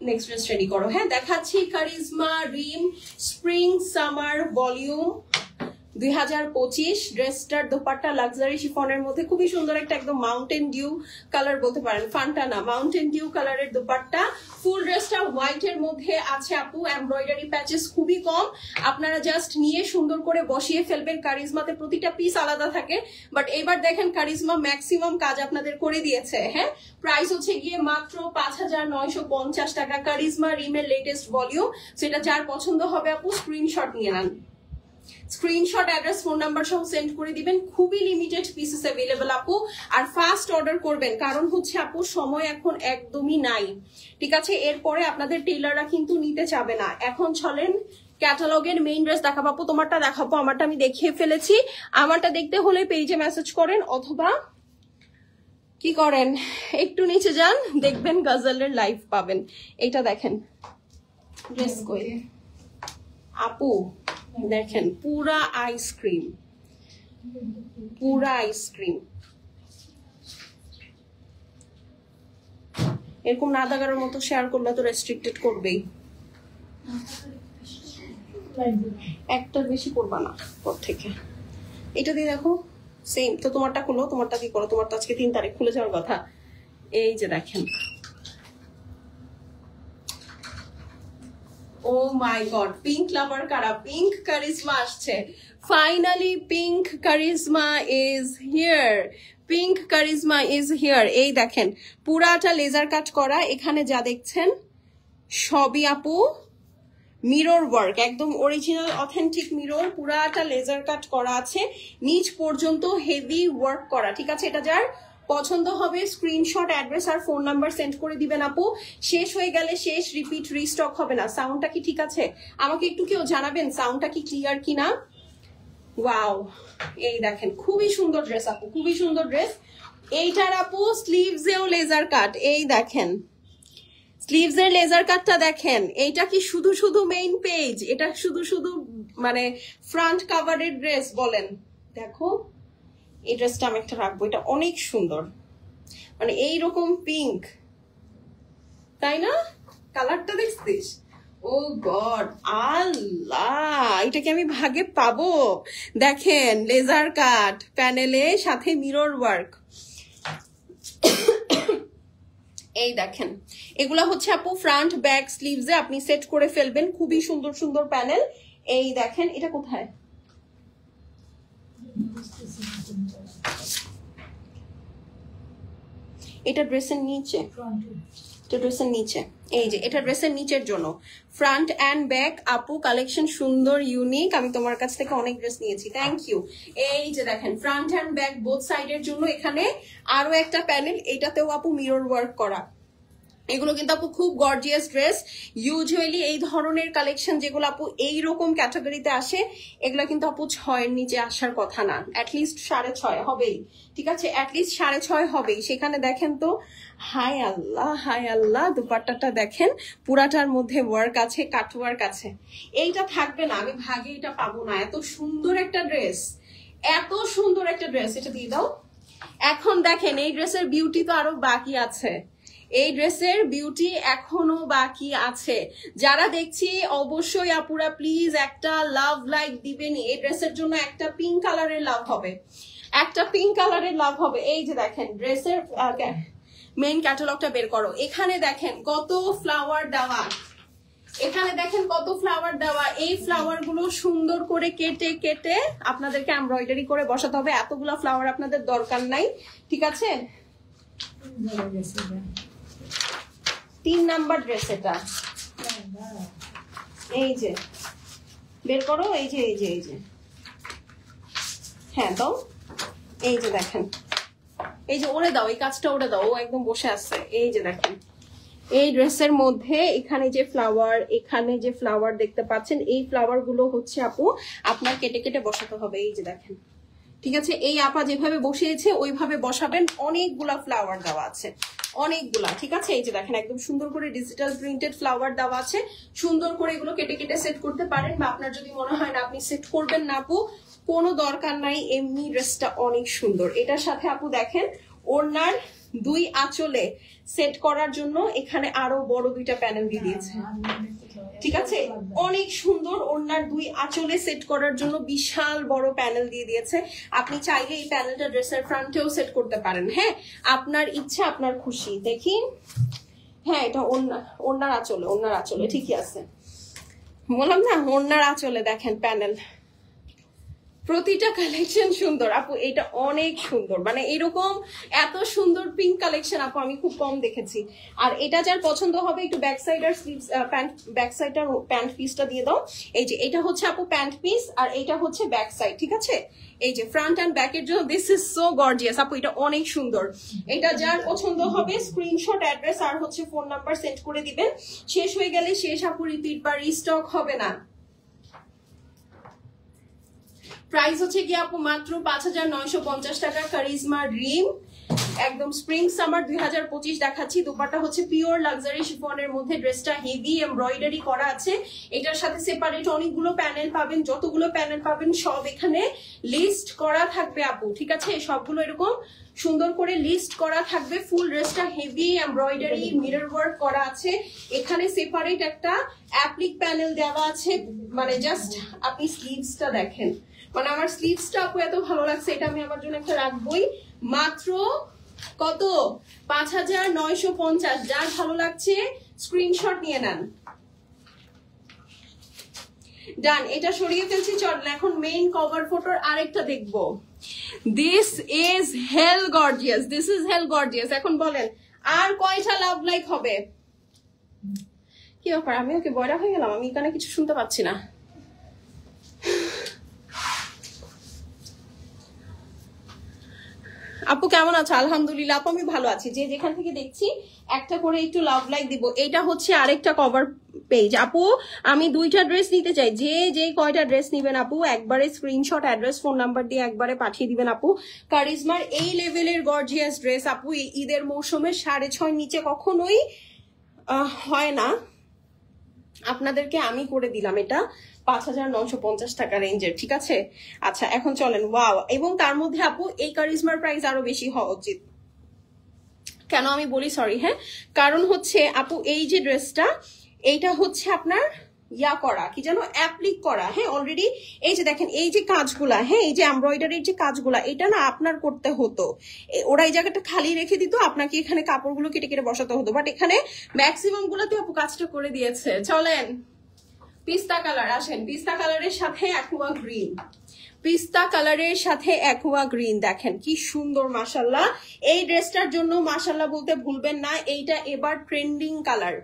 Speaker 1: নেক্সট ড্রেস রেডি করো। হ্যাঁ, দেখাচ্ছি কারিজমা রিম স্প্রিং সামার ভলিউম 2025। ড্রেসটার দোপাট্টা লাক্সারি শিফনের মধ্যে খুবই সুন্দর একটা একদম মাউন্টেন ডিউ কালার বলতে পারেন, ফান্টা না, মাউন্টেন ডিউ কালারের দোপাট্টা। ফুল ড্রেসটা হোয়াইট এর মধ্যে আছে আপু, এমব্রয়ডারি প্যাচেস খুবই কম, আপনারা জাস্ট নিয়ে সুন্দর করে বসিয়ে ফেলবেন। কারিজমাতে প্রতিটা পিস আলাদা থাকে, বাট এবার দেখেন কারিজমা ম্যাক্সিমাম কাজ আপনাদের করে দিয়েছে। হ্যাঁ, প্রাইস হচ্ছে গিয়ে মাত্র 5950 টাকা। কারিজমা রিমের লেটেস্ট ভলিউম। সেটা যার পছন্দ হবে আপু স্ক্রিনশট নিয়ে নেন, স্ক্রিনশট, অ্যাড্রেস, ফোন নাম্বার সহ সেন্ড করে দিবেন। খুবই লিমিটেড পিসেস অ্যাভেলেবল আপু, আর ফাস্ট অর্ডার করবেন, কারণ হচ্ছে আপু সময় এখন একদমই নাই, ঠিক আছে? এরপরে আপনাদের টেলাররা কিন্তু নিতে চাবে না। এখন চলেন ক্যাটালগের মেইন ড্রেস দেখাবো আপু। তোমারটা দেখাবো, আমারটা আমি দেখিয়ে ফেলেছি। আমারটা দেখতে হলে পেজে মেসেজ করেন, অথবা কি করেন একটু নিচে যান, দেখবেন গজলের লাইভ পাবেন। এটা দেখেন ড্রেস কই আপু, দেখেন পুরা আইসক্রিম, পুরা আইসক্রিম। এরকম নাদাগারের মতো শেয়ার করলে তো রেস্ট্রিক্টেড করবেই। একটা বেশি করবা না পর থেকে। এটা দিয়ে দেখো সেম তো, তোমারটা খুলো, তোমারটা কি করো? তোমার তো আজকে 3 তারিখ খুলে যাওয়ার কথা। এই যে দেখেন ও মাই গড, পিঙ্ক লাভার কারা? পিঙ্ক কারিজমা আসছে finally. Pink charisma is here, pink charisma is here. এই দেখেন পুরাটা লেজার কাট করা, এখানে যা দেখছেন সবই আপু মিরর ওয়ার্ক, একদম অরিজিনাল অথেন্টিক মিরর, পুরাটা লেজার কাট করা আছে, নিচ পর্যন্ত হেভি ওয়ার্ক করা। ঠিক আছে, এটা যার পছন্দ হবে স্ক্রিনশট, অ্যাড্রেস আর ফোন নাম্বার সেন্ড করে দিবেন আপু। শেষ হয়ে গেলে শেষ, রিপিট রিস্টক হবে না। সাউন্ডটা কি ঠিক আছে? আমাকে একটু কেউ জানাবেন সাউন্ডটা কি ক্লিয়ার কিনা। ওয়াও, এই দেখেন খুবই সুন্দর ড্রেস আপু, খুবই সুন্দর ড্রেস। এইটার আপু স্লিভসেও লেজার কাট, এই দেখেন স্লিভস এর লেজার কাটটা দেখেন। এইটা কি শুধু শুধু মেইন পেজ? এটা শুধু শুধু মানে ফ্রন্ট কাভারের ড্রেস বলেন? দেখো এই ড্রেসটা আমি একটা রাখবো, এটা অনেক সুন্দর, মানে এইরকম পিঙ্ক, তাই না? কালারটা দেখছিস? ও গড, আল্লাহ, এটা কি আমি ভাগে পাবো? দেখেন লেজার কাট প্যানেলে, সাথে মিরর ওয়ার্ক। এই দেখেন এগুলা হচ্ছে আপু ফ্রন্ট ব্যাক স্লিভসে আপনি সেট করে ফেলবেন, খুবই সুন্দর সুন্দর প্যানেল। এই দেখেন, এটা কোথায়? এটা ড্রেসের নিচে, এটা ড্রেসের নিচে, এই যে এটা ড্রেসের নিচের জন্য ফ্রন্ট অ্যান্ড ব্যাক। আপু কালেকশন সুন্দর, ইউনিক, আমি তোমার কাছ থেকে অনেক ড্রেস নিয়েছি, থ্যাংক ইউ। এই যে দেখেন ফ্রন্ট অ্যান্ড ব্যাক বোথ সাইডের জন্য এখানে আরো একটা প্যানেল, এটাতেও আপু মিরর ওয়ার্ক করা। এগুলো কিন্তু আপু খুব গর্জিয়াস ড্রেস। ইউজুয়ালি এই ধরনের কালেকশন যেগুলো আপু এইরকম ক্যাটাগরিতে আসে, এগুলো কিন্তু আপু 6-এর নিচে আসার কথা না, অ্যাটলিস্ট 6.5 হবেই। ঠিক আছে, অ্যাটলিস্ট 6.5 হবেই। সেখানে দেখেন তো, হাই আল্লাহ হাই আল্লাহ, দুপাট্টাটা দেখেন পুরাটার মধ্যে ওয়ার্ক আছে, কাট ওয়ার্ক আছে। এইটা থাকবে না, আমি ভাগে এটা পাবো না। এত সুন্দর একটা ড্রেস, এত সুন্দর একটা ড্রেস, এটা দিয়ে দাও। এখন দেখেন এই ড্রেসের বিউটি তো আরো বাকি আছে, এই ড্রেসের বিউটি এখনো বাকি আছে। যারা দেখছি অবশ্যই আপুরা প্লিজ একটা লাভ লাইক দিবেনই। এই ড্রেসের জন্য একটা পিঙ্ক কালারের লাভ হবে, একটা পিঙ্ক কালারের লাভ হবে। এই যে দেখেন ড্রেসের মেইন ক্যাটালগটা বের করো। এখানে দেখেন কত ফ্লাওয়ার দেওয়া, এখানে দেখেন কত ফ্লাওয়ার দেওয়া। এই ফ্লাওয়ার গুলো সুন্দর করে কেটে কেটে আপনাদেরকে এমব্রয়ডারি করে বসাতে হবে, এতগুলা ফ্লাওয়ার আপনাদের দরকার নাই। ঠিক আছে, 3 নাম্বার ড্রেস এটা। এই যে বের করো, এই যে এই যে এই যে, হ্যাঁ দাও। এই যে দেখেন, এই যে ওরে দাও, এই কাজটা ওরে দাও, ও একদম বসে আছে। এই যে দেখেন এই ড্রেসের মধ্যে এখানে যে ফ্লাওয়ার, এখানে যে ফ্লাওয়ার দেখতে পাচ্ছেন, এই ফ্লাওয়ার গুলো হচ্ছে আপু আপনার কেটে কেটে বসাতে হবে। এই যে দেখেন, ঠিক আছে, এই আপা যেভাবে বসিয়েছে ওইভাবে বসাবেন। অনেকগুলা ফ্লাওয়ার দেওয়া আছে, অনেকগুলা। ঠিক আছে, এই যে দেখেন একদম সুন্দর করে ডিজিটাল প্রিন্টেড ফ্লাওয়ার দেওয়া আছে। সুন্দর করে এগুলো কেটে কেটে সেট করতে পারেন, বা আপনার যদি মনে হয় না আপনি সেট করবেন না আপু, কোনো দরকার নাই, এমনি ড্রেসটা অনেক সুন্দর। এটার সাথে আপু দেখেন ওড়নার 2 আঁচলে সেট করার জন্য এখানে আরো বড় 2টা প্যানেল দিয়ে দিয়েছে। ঠিক আছে, অনেক সুন্দর। ওড়নার 2 আঁচলে সেট করার জন্য বিশাল বড় প্যানেল দিয়ে দিয়েছে। আপনি চাইলে এই প্যানেলটা ড্রেসের ফ্রন্টেও সেট করতে পারেন। হ্যাঁ, আপনার ইচ্ছা, আপনার খুশি। দেখি, হ্যাঁ এটা ওড়নার আঁচলে, ওড়নার আঁচলে ঠিকই আছে, বললাম না ওড়নার আঁচলে দেখেন প্যানেল। প্রতিটা কালেকশন সুন্দর আপু, এটা অনেক সুন্দর, মানে এরকম এত সুন্দর পিঙ্ক কালেকশন আপু আমি খুব কম দেখেছি। আর এটা যার পছন্দ হবে একটু ব্যাক সাইড আর স্লিভস, প্যান্ট ব্যাক সাইড আর প্যান্ট পিসটা দিয়ে দাও। এই যে এটা হচ্ছে আপু প্যান্ট পিস, আর এটা হচ্ছে ব্যাক সাইড। ঠিক আছে, এই যে ফ্রন্ট এন্ড ব্যাক এর জন্য দিস ইজ সো গর্জিয়াস আপু, এটা অনেক সুন্দর। এটা যার পছন্দ হবে স্ক্রিনশট, অ্যাড্রেস আর হচ্ছে ফোন নাম্বার সেন্ড করে দিবেন। শেষ হয়ে গেলে শেষ আপু, রিপিট বা রিস্টক হবে না। প্রাইস হচ্ছে কি আপু মাত্র 5,950 টাকা। কারিজমা ড্রিম, একদম স্প্রিং সামার 2025 দেখাচ্ছি। দোপাট্টা হচ্ছে পিওর লাক্সারি শিফনের মধ্যে, ড্রেসটা হেভি এমব্রয়ডারি করা আছে। এটার সাথে সেপারেট অনেকগুলো প্যানেল পাবেন, যতগুলো প্যানেল পাবেন সব এখানে লিস্ট করা থাকবে আপু। ঠিক আছে, সবগুলো এরকম সুন্দর করে লিস্ট করা থাকবে। ফুল ড্রেসটা হেভি এমব্রয়ডারি মিরর ওয়ার্ক করা আছে। এখানে সেপারেট একটা অ্যাপ্লিক প্যানেল দেওয়া আছে, মানে জাস্ট আপনি স্লিভসটা দেখেন, মানে আমার স্লিভসটা আপু এত ভালো লাগছে, এটা আমি আমার জন্য একটা রাখবোই। মাত্র কত? 5,950। যার ভালো লাগছে স্ক্রিনশট নিয়ে নেন। ডান, এটা সরিয়ে ফেলছি। চল এখন মেইন কভার ফটোর আরেকটা দেখবো। This is hell gorgeous, this is hell gorgeous. এখন বলেন আর কয়টা লাভ লাইক হবে? কি ব্যাপার, আমি ওকে বয়রা হয়ে গেলাম, আমি এখানে কিছু শুনতে পাচ্ছি না। আপু কেমন আছো? আলহামদুলিল্লাহ আপু আমি ভালো আছি। যে যেখান থেকে দেখছি একটা করে একটু লাভ লাইক দিব। এটা হচ্ছে আরেকটা কভার পেজ। আপু আমি 2টা ড্রেস নিতে চাই, যে যে কয়টা ড্রেস নিবেন আপু একবারে স্ক্রিনশট, অ্যাড্রেস, ফোন নাম্বার দিয়ে একবারে পাঠিয়ে দিবেন আপু। কারিজমার এই লেভেলের গর্জিয়াস ড্রেস আপু এই ঈদের মৌসুমে 6.5 নিচে কখনোই হয় না। আপনাদেরকে আমি করে দিলাম এটা 5,950 টাকা রেঞ্জের, ঠিক আছে? আচ্ছা এখন চলেন। ওয়াও, এবং তার মধ্যে আপু এই কারিজমার প্রাইস আরো বেশি হওয়া উচিত। কেন আমি বলি সরি, হ্যাঁ, কারণ হচ্ছে আপু এই যে ড্রেসটা, এইটা হচ্ছে আপনার ইয়া করা, কি যেন, অ্যাপ্লিক করা। হ্যাঁ, অলরেডি এই যে দেখেন এই যে কাজগুলা, হ্যাঁ, এই যে এমব্রয়ডারির যে কাজগুলা, এটা না আপনার করতে হতো। ওরা এই জায়গাটা খালি রেখে দিত, আপনাকে এখানে কাপড়গুলো কেটে কেটে বসাতে হতো। বাট এখানে ম্যাক্সিমাম গুলাতে আপু কাজটা করে দিয়েছে। চলেন পিস্তা কালার, আসেন। পিস্তা কালারের সাথে অ্যাকুয়া গ্রিন, পিস্তা কালারের সাথে অ্যাকুয়া গ্রিন, দেখেন কি সুন্দর মাশাল্লাহ। এই ড্রেসটার জন্য মাশাল্লাহ বলতে ভুলবেন না, এইটা এবার ট্রেন্ডিং কালার,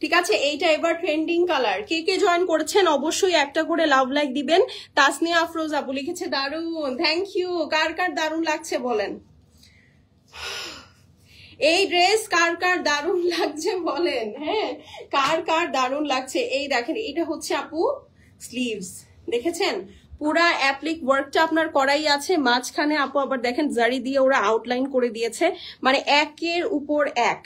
Speaker 1: ঠিক আছে? এইটা এবার ট্রেন্ডিং কালার। কে কে জয়েন করেছেন অবশ্যই একটা করে লাভ লাইক দিবেন। তাসনিয়া আফরোজ আপু লিখেছে দারুন, থ্যাংক ইউ। কার কার দারুন লাগছে বলেন? এই ড্রেস কার কার দারুন লাগছে বলেন? হ্যাঁ, কার কার দারুন লাগছে? এই দেখেন এটা হচ্ছে আপু স্লিভস, দেখেছেন? পুরা অ্যাপ্লিক ওয়ার্কটা আপনার করাই আছে। মাঝখানে আপু আবার দেখেন জারি দিয়ে ওরা আউটলাইন করে দিয়েছে, মানে একের উপর এক,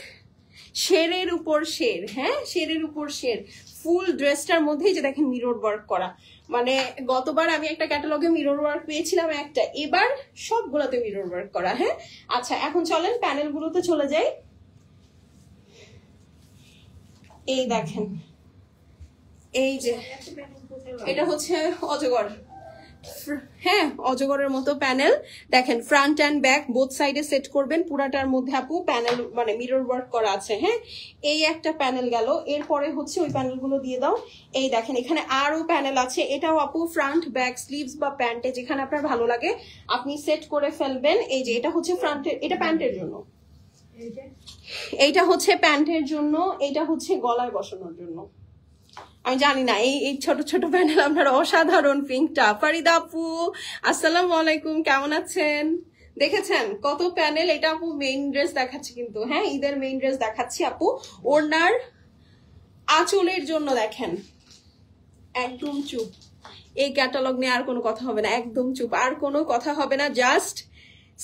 Speaker 1: শেরের উপর শের। হ্যাঁ, শেরের উপর শের। ফুল ড্রেসটার মধ্যেই যে দেখেন মিরর ওয়ার্ক করা, মানে গতবার আমি একটা ক্যাটালগে মিরর ওয়ার্ক পেয়েছিলাম একটা, এবার সবগুলোতে মিরর ওয়ার্ক করা। হ্যাঁ, আচ্ছা এখন চলেন প্যানেল গুলোতে চলে যাই। এই দেখেন, এই যে এটা হচ্ছে অজগর, হ্যাঁ অজগরের মতো প্যানেল। দেখেন ফ্রন্ট অ্যান্ড ব্যাক বোথ সাইডে সেট করবেন। পুরাটার মধ্যে আপু প্যানেল মানে মিরর ওয়ার্ক করা আছে। হ্যাঁ, এই একটা প্যানেল গেল, এরপরে হচ্ছে ওই প্যানেলগুলো দিয়ে দাও। এই দেখেন এখানে আরো প্যানেল আছে। এটাও আপু ফ্রন্ট ব্যাক স্লিভস বা প্যান্টে যেখানে আপনার ভালো লাগে আপনি সেট করে ফেলবেন। এই যে এটা হচ্ছে ফ্রন্টের, এটা প্যান্টের জন্য, এইটা হচ্ছে প্যান্টের জন্য, এটা হচ্ছে গলায় বসানোর জন্য। আমি জানি না এই ছোট ছোট প্যানেল আপনার অসাধারণ। পিঙ্কটা ফারিদা আপু আসসালামু আলাইকুম, কেমন আছেন? দেখেছেন কত প্যানেল? এটা আপু মেইন ড্রেস দেখাচ্ছি কিন্তু, হ্যাঁ ঈদের মেইন ড্রেস দেখাচ্ছি আপু। ওড়নার আঁচলের জন্য দেখেন একদম চুপ। এই ক্যাটালগ নিয়ে আর কোনো কথা হবে না, একদম চুপ, আর কোনো কথা হবে না। Just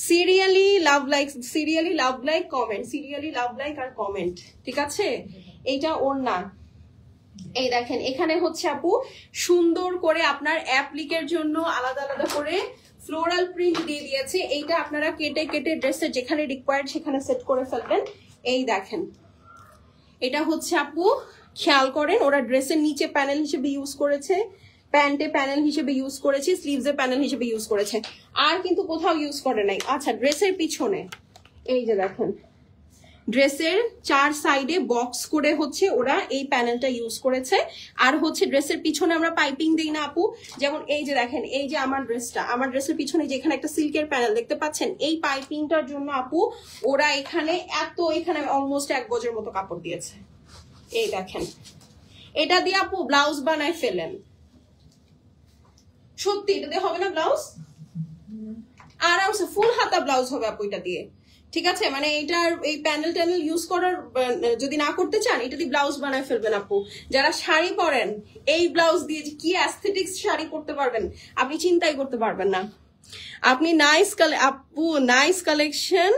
Speaker 1: serially love like, serially love like comment, serially love like আর কমেন্ট, ঠিক আছে? এইটা ওড়না। এই দেখেন এখানে হচ্ছে আপু সুন্দর করে আপনার অ্যাপ্লিকের জন্য আলাদা আলাদা করে ফ্লোরাল প্রিন্ট দিয়ে দিয়েছে। এইটা আপনারা কেটে কেটে ড্রেসের যেখানে রিকোয়ার্ড সেখানে সেট করে ফেলবেন। এই দেখেন এটা হচ্ছে আপু খেয়াল করেন, ওরা ড্রেসের নিচে প্যানেল হিসেবে ইউজ করেছে, প্যান্টে প্যানেল হিসেবে ইউজ করেছে, স্লিভসে প্যানেল হিসেবে ইউজ করেছে, আর কিন্তু কোথাও ইউজ করে নাই। আচ্ছা ড্রেসের পিছনে এই যে দেখেন ড্রেসের 4 সাইডে বক্স করে হচ্ছে ওরা এই প্যানেলটা ইউজ করেছে। আর হচ্ছে ড্রেসের পিছনে আমরা পাইপিং দিই না আপু, যেমন এই যে দেখেন এই যে আমার ড্রেসটা, আমার ড্রেসের পিছনে যে এখানে একটা সিল্কের প্যানেল দেখতে পাচ্ছেন, এই পাইপিংটার জন্য আপু ওরা এখানে এখানে অলমোস্ট 1 গজের মতো কাপড় দিয়েছে। এই দেখেন এটা দিয়ে আপু ব্লাউজ বানায় ফেলেন, সত্যি এটা দিয়ে হবে না ব্লাউজ? আরামসে ফুল হাতা ব্লাউজ হবে আপু এটা দিয়ে, ঠিক আছে? মানে এটার এই প্যানেল ট্যানেল ইউজ করার যদি না করতে চান এটা দিয়ে ব্লাউজ বানায় ফেলবেন আপু। যারা শাড়ি পরেন এই ব্লাউজ দিয়ে যে কি অ্যাস্থেটিক্স শাড়ি পরতে পারবেন আপনি চিন্তাই করতে পারবেন না। আপনি আপু নাইস কালেকশন,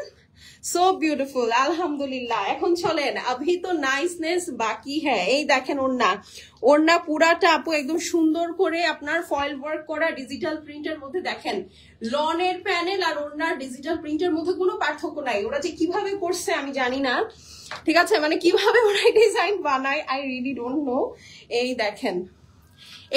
Speaker 1: সো বিউটিফুল, আলহামদুলিল্লাহ। এখন চলেন আভি তো নাইসনেস বাকি হ্যাঁ। এই দেখেন ওড়না পুরাটা আপু একদম সুন্দর করে আপনার ফয়েল ওয়ার্ক করা ডিজিটাল প্রিন্টের মধ্যে। দেখেন লনের প্যানেল আর ওড়নার ডিজিটাল প্রিন্টের মধ্যে কোনো পার্থক্য নাই। ওরা যে কিভাবে করছে আমি জানি না, ঠিক আছে? মানে কিভাবে ওরা ডিজাইন বানায় আই রিয়েলি ডোন্ট নো। এই দেখেন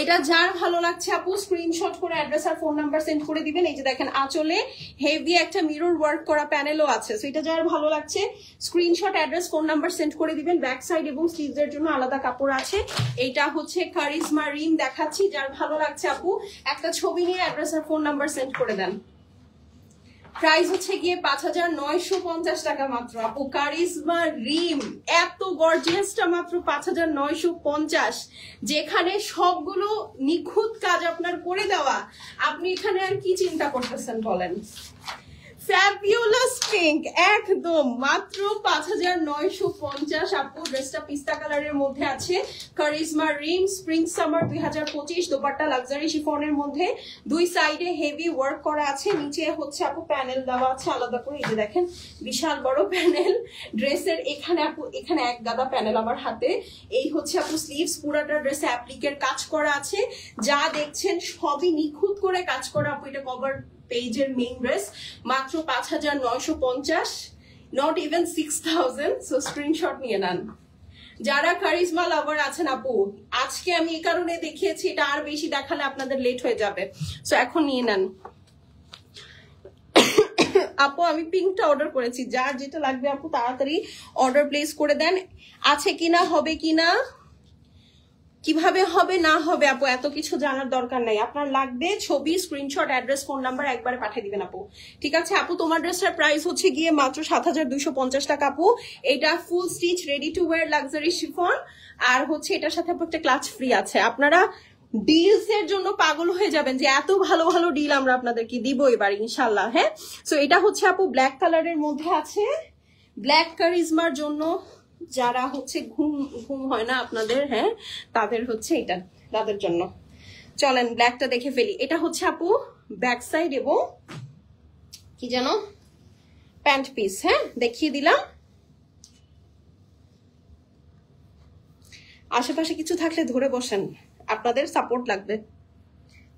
Speaker 1: এটা যার ভালো লাগছে আপু স্ক্রিনশট করে অ্যাড্রেস আর ফোন নাম্বার সেন্ড করে দিবেন। এই যে দেখেন আঁচলে হেভি একটা মিরর ওয়ার্ক করা প্যানেলও আছে। সো এটা যার ভালো লাগছে screenshot address phone number send করে দিবেন। ব্যাক সাইড এবং স্লিভস এর জন্য আলাদা কাপড় আছে। এইটা হচ্ছে কারিজমা রিম দেখাচ্ছি, যার ভালো লাগছে আপু একটা ছবি নিয়ে অ্যাড্রেস আর ফোন নাম্বার সেন্ড করে দেন। প্রাইস হচ্ছে গিয়ে 5,950 টাকা মাত্র আপু। কারিজমা রিম এত গর্জিয়াসটা মাত্র 5,950, যেখানে সবগুলো নিখুঁত কাজ আপনার করে দেওয়া। আপনি এখানে আর কি চিন্তা করতেছেন বলেন? ফ্যাবিউলাস পিঙ্ক একদম মাত্র 5,950 আপু। ড্রেসটা পিস্তা কালারের মধ্যে আছে। কারিজমা রিম স্প্রিং সামার 2025, দোপাট্টা লাক্সারি শিফনের মধ্যে, দুই সাইডে হেভি ওয়ার্ক করা আছে। নিচে হচ্ছে আপু প্যানেল দেওয়া আছে আলাদা করে। এই যে দেখেন বিশাল বড় প্যানেল ড্রেসের। এখানে আপু এখানে এক গাদা প্যানেল আমার হাতে। এই হচ্ছে আপু স্লিভস, পুরাটা ড্রেসে অ্যাপ্লিকের কাজ করা আছে। যা দেখছেন সবই নিখুঁত করে কাজ করা আপু। এটা কভার পেজের মেইন ড্রেস, মাত্র 5,950, নট ইভেন 6,000। সো স্ক্রিনশট নিয়ে নেন যারা কারিজমা লাভার আছেন আপু। আজকে আমি এই কারণে দেখিয়েছি, এটা আর বেশি দেখালে আপনাদের লেট হয়ে যাবে। সো এখন নিয়ে নেন আপু। আমি পিঙ্কটা অর্ডার করেছি, যার যেটা লাগবে আপু তাড়াতাড়ি অর্ডার প্লেস করে দেন। আছে কিনা, হবে কিনা, কিভাবে হবে না হবে আপু এত কিছু জানার দরকার নাই। আপনার লাগবে ছবি, স্ক্রিনশট, অ্যাড্রেস, ফোন নাম্বার একবারে পাঠিয়ে দিবেন আপু। ঠিক আছে আপু। তোমার ড্রেসটার প্রাইস হচ্ছে গিয়ে মাত্র 7,250 টাকা আপু। এটা full stitch ready to wear luxury chiffon, আর হচ্ছে এটার সাথে আপু একটা ক্লাচ ফ্রি আছে। আপনারা ডিলস এর জন্য পাগল হয়ে যাবেন যে এত ভালো ভালো ডিল আমরা আপনাদেরকে দিব এবার ইনশাল্লাহ। হ্যাঁ, সো এটা হচ্ছে আপু ব্ল্যাক কালারের মধ্যে আছে। ব্ল্যাক কারিজমার জন্য যারা হচ্ছে ঘুম ঘুম হয় না আপনাদের, হ্যাঁ তাদের হচ্ছে এটা, তাদের জন্য। চলেন ব্ল্যাকটা দেখে ফেলি। এটা হচ্ছে আপু ব্যাক সাইড এবং কি যেন প্যান্ট পিস। হ্যাঁ দেখিয়ে দিলাম। আশেপাশে কিছু থাকলে ধরে বসেন, আপনাদের সাপোর্ট লাগবে,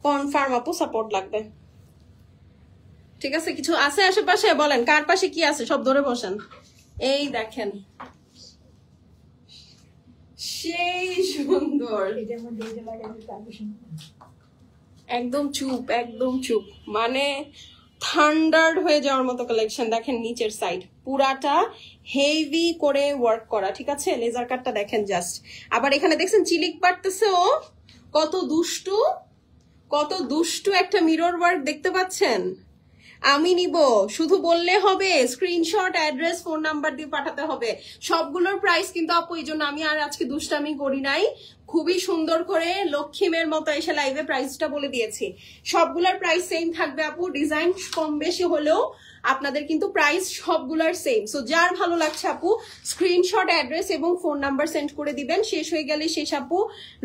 Speaker 1: কনফার্ম আপু সাপোর্ট লাগবে। ঠিক আছে, কিছু আছে আশেপাশে বলেন, কার পাশে কি আছে সব ধরে বসেন। এই দেখেন সেই সুন্দর, একদম চুপ, একদম চুপ, মানে থান্ডার্ড হয়ে যাওয়ার মতো কালেকশন। দেখেন নিচের সাইড পুরাটা হেভি করে ওয়ার্ক করা। ঠিক আছে, লেজার কাটটা দেখেন জাস্ট। আবার এখানে দেখছেন চিলিক পারতেছে ও, কত দুষ্টু, কত দুষ্টু একটা মিরর ওয়ার্ক দেখতে পাচ্ছেন। আমি নিব, শুধু বললে হবে, স্ক্রিনশট, অ্যাড্রেস, ফোন নাম্বার দিয়ে পাঠাতে হবে। সবগুলোর প্রাইস কিন্তু আপু এই জন্য আমি আর আজকে দুষ্টামি করি নাই, খুবই সুন্দর করে লক্ষ্মীমের মতো এসে লাইভে প্রাইসটা বলে দিয়েছি। সবগুলোর প্রাইস সেম থাকবে আপু, ডিজাইন কম বেশি হলেও আপনাদের কিন্তু প্রাইস সবগুলোর সেম। সো যার ভালো লাগছে আপু স্ক্রিনশট, অ্যাড্রেস এবং ফোন নাম্বার সেন্ড করে দিবেন। শেষ হয়ে গেলে শেষ আপু,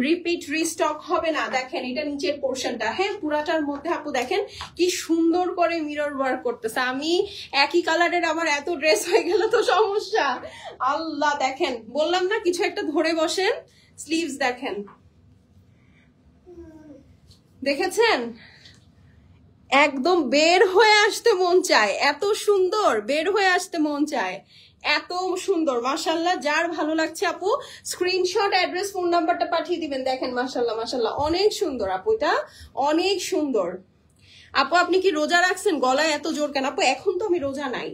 Speaker 1: রিপিট রিস্টক হবে না। দেখেন এটা নিচের পোর্শনটা, হ্যাঁ পুরাটার মধ্যে আপু দেখেন কি সুন্দর করে মিরর ওয়ার্ক করতেছে। আমি একই কালারের আমার এত ড্রেস হয়ে গেল তো সমস্যা। আল্লাহ দেখেন, বললাম না কিছু একটা ধরে বসেন। স্লিভস দেখেন, দেখেছেন একদম বের হয়ে আসতে মন চায়, এত সুন্দর বের হয়ে আসতে মন চায়, এত সুন্দর মাশাল্লাহ। যার ভালো লাগছে আপু স্ক্রিনশট, অ্যাড্রেস, ফোন নাম্বারটা পাঠিয়ে দিবেন। দেখেন মাশাল্লাহ মাশাল্লাহ অনেক সুন্দর আপু, এটা অনেক সুন্দর। আপু আপনি কি রোজা রাখছেন? গলায় এত জোর কেন? আপু এখন তো আমি রোজা নাই,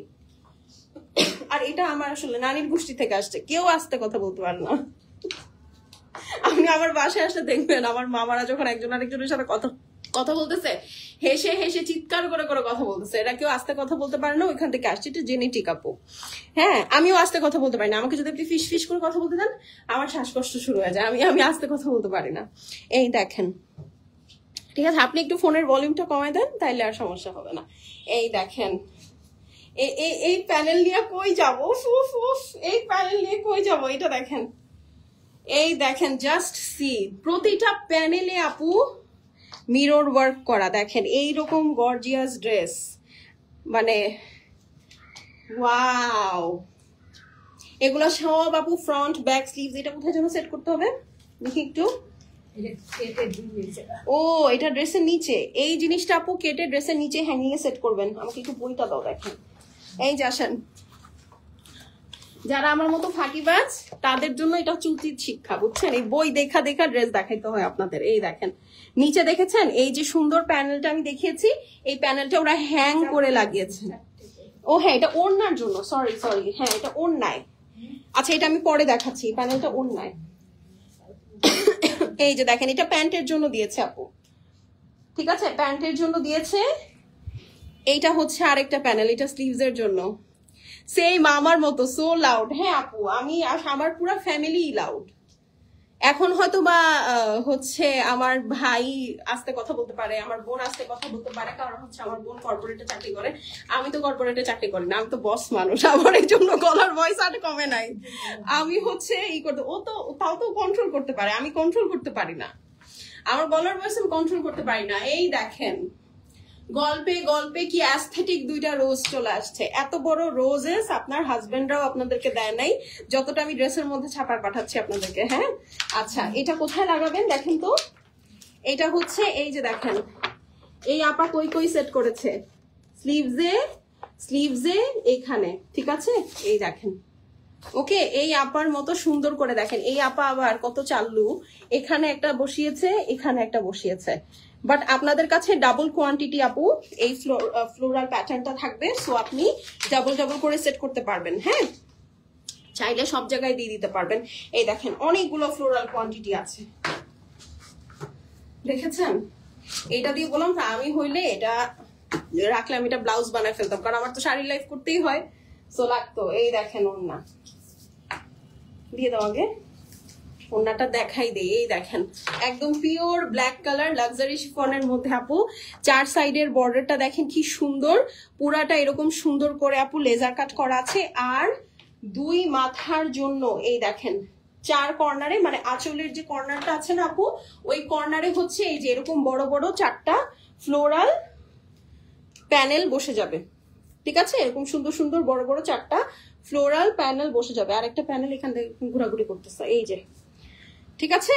Speaker 1: আর এটা আমার আসলে নানির গোষ্ঠী থেকে আসছে, কেউ আস্তে কথা বলতে পারে না। আপনি আমার বাসায় আসলে দেখবেন আমার মামারা যখন একজন আরেকজনের সাথে কথা বলতেছে, হেসে হেসে চিৎকার করে করে কথা বলতেছে। এরা কেউ আস্তে কথা বলতে পারে না, ওইখান থেকে আসছে, এটা জেনেটিক আপু। হ্যাঁ আমিও আস্তে কথা বলতে পারি না, আমাকে যদি আপনি ফিস ফিস করে কথা বলতে দেন আমার শ্বাসকষ্ট শুরু হয়ে যায়, আমি আস্তে কথা বলতে পারি না। এই দেখেন, ঠিক আছে আপনি একটু ফোনের ভলিউমটা কমায় দেন, তাইলে আর সমস্যা হবে না। এই দেখেন, এই প্যানেল নিয়ে কই যাবো, এই প্যানেল নিয়ে কই যাবো, এটা দেখেন, এই দেখেন জাস্ট সি, প্রতিটা প্যানেলে আপু মিরর ওয়ার্ক করা। দেখেন এইরকম গর্জিয়াস ড্রেস, মানে ওয়াও। এগুলো সব আপু ফ্রন্ট, ব্যাক, স্লিভস। এটা কোথায় যেন সেট করতে হবে দেখি একটু। ও এটা ড্রেসের নিচে, এই জিনিসটা আপু কেটে ড্রেসের নিচে হ্যাঙ্গিং এ সেট করবেন। আমাকে একটু বইটা দাও। দেখেন এই যে আসেন, যারা আমার মতো ফাঁকিবাজ তাদের জন্য এটা হচ্ছে উচিত শিক্ষা, বুঝছেন? এই বই দেখা দেখা ড্রেস দেখাইতে হয় আপনাদের। এই দেখেন নিচে দেখেছেন এই যে সুন্দর প্যানেলটা আমি দেখিয়েছি, এই প্যানেলটা ওরা হ্যাং করে লাগিয়েছে। ও হ্যাঁ, এটা ওড়নার জন্য, সরি সরি, হ্যাঁ এটা ওড়নায়। আচ্ছা এটা আমি পরে দেখাচ্ছি, প্যানেলটা ওড়নায়। এই যে দেখেন এটা প্যান্টের জন্য দিয়েছে আপু, ঠিক আছে, প্যান্টের জন্য দিয়েছে। এইটা হচ্ছে আরেকটা প্যানেল, এটা স্লিভস এর জন্য। সেম আমার মতো, সো লাউড। হ্যাঁ আপু, আমি আমার পুরো ফ্যামিলি লাউড। এখন হয়তো বা হচ্ছে আমার ভাই আস্তে কথা বলতে পারে, আমার বোন আস্তে কথা বলতে পারে, কারণ হচ্ছে আমার বোন কর্পোরেটে চাকরি করে, আমি তো কর্পোরেটে চাকরি করি না, আমি তো বস মানুষ, আমার এই জন্য গলার ভয়েস আর কমে নাই। আমি হচ্ছে ই করতে, ও তো তাও তো কন্ট্রোল করতে পারে, আমি কন্ট্রোল করতে পারি না, আমার গলার ভয়েস আমি কন্ট্রোল করতে পারি না। এই দেখেন গল্পে গল্পে কি অ্যাস্থেটিক দুইটা রোজ চলে আসছে। এত বড় রোজেস আপনার হাজবেন্ডরাও আপনাদেরকে দেয় নাই যতটা আমি ড্রেসের মধ্যে ছাপার পাঠাচ্ছি আপনাদেরকে। হ্যাঁ আচ্ছা, এটা কোথায় লাগাবেন দেখেন তো। এটা হচ্ছে এই যে দেখেন এই আপা কই কই সেট করেছে, স্লিভসে, স্লিভসে এখানে, ঠিক আছে, এই দেখেন। ওকে, এই আপার মতো সুন্দর করে দেখেন, এই আপা আবার কত চাল্লু, এখানে একটা বসিয়েছে, এখানে একটা বসিয়েছে। বাট আপনাদের কাছে ডাবল কোয়ান্টিটি আপু এই ফ্লোরাল প্যাটার্নটা থাকবে, সো আপনি ডাবল ডাবল করে সেট করতে পারবেন। হ্যাঁ, চাইলে সব জায়গায় দিয়ে দিতে পারবেন। এই দেখেন অনেকগুলো ফ্লোরাল কোয়ান্টিটি আছে, দেখেছেন? এটা দিয়ে বললাম না, আমি হইলে এটা রাখলে আমি এটা ব্লাউজ বানায় ফেলতাম, কারণ আমার তো শাড়ি লাইফ করতেই হয়, সো লাগতো। এই দেখেন ওড়না দিয়ে দাও, আগে ওড়নাটা দেখাই দেই। এই দেখেন একদম পিওর ব্ল্যাক কালার লাক্সারি শিফনের মধ্যে আপু, চার সাইডের বর্ডারটা দেখেন কি সুন্দর, পুরাটা এরকম সুন্দর করে আপু লেজার কাট করা আছে। আর দুই মাথার জন্য এই দেখেন চার কর্নারে, মানে আঁচলের যে কর্নারটা আছে না আপু, ওই কর্নারে হচ্ছে এই যে এরকম বড় বড় চারটা ফ্লোরাল প্যানেল বসে যাবে, ঠিক আছে, এরকম সুন্দর সুন্দর বড় বড় চারটা ফ্লোরাল প্যানেল বসে যাবে। আর একটা প্যানেল এখান থেকে ঘোরাঘুরি করতেছে, এই যে, ঠিক আছে,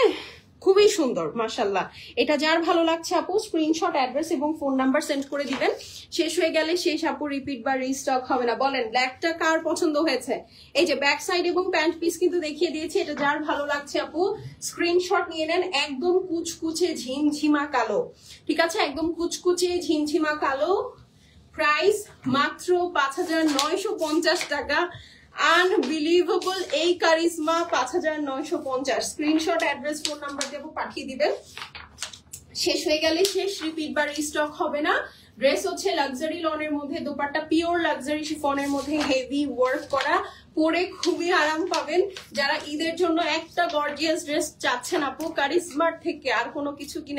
Speaker 1: খুবই সুন্দর মাশাআল্লাহ। এটা যার ভালো লাগছে আপু স্ক্রিনশট, অ্যাড্রেস এবং ফোন নাম্বার সেন্ড করে দিবেন। শেষ হয়ে গেলে শেষ আপু, রিপিট বা রিস্টক হবে না। বলেন ব্ল্যাকটা কার পছন্দ হয়েছে? এই যে ব্যাক সাইড এবং প্যান্ট পিস কিন্তু দেখিয়ে দিয়েছি, এটা যার ভালো লাগছে আপু স্ক্রিনশট নিয়ে নেন। একদম কুচকুচে ঝিমঝিমা কালো, ঠিক আছে, একদম কুচকুচে ঝিমঝিমা কালো, প্রাইস মাত্র ৫,৯৫০ টাকা। আনবিলিভেবল এই charisma ৫,৯৫০। Screenshot, address, phone number দেবো, পাঠিয়ে দিবেন। শেষ হয়ে গেলে শেষ, রিপিট বা রিস্টক হবে না। ড্রেস হচ্ছে লাক্সারি লনের মধ্যে, দোপাট্টা পিওর লাক্সারি শিফনের মধ্যে, হেভি ওয়ার্ক করা, পরে খুবই আরাম পাবেন। যারা ঈদের জন্য একটা গর্জিয়াস ড্রেস চাচ্ছেন আপু, কারিজমার থেকে আর কোনো কিছু কি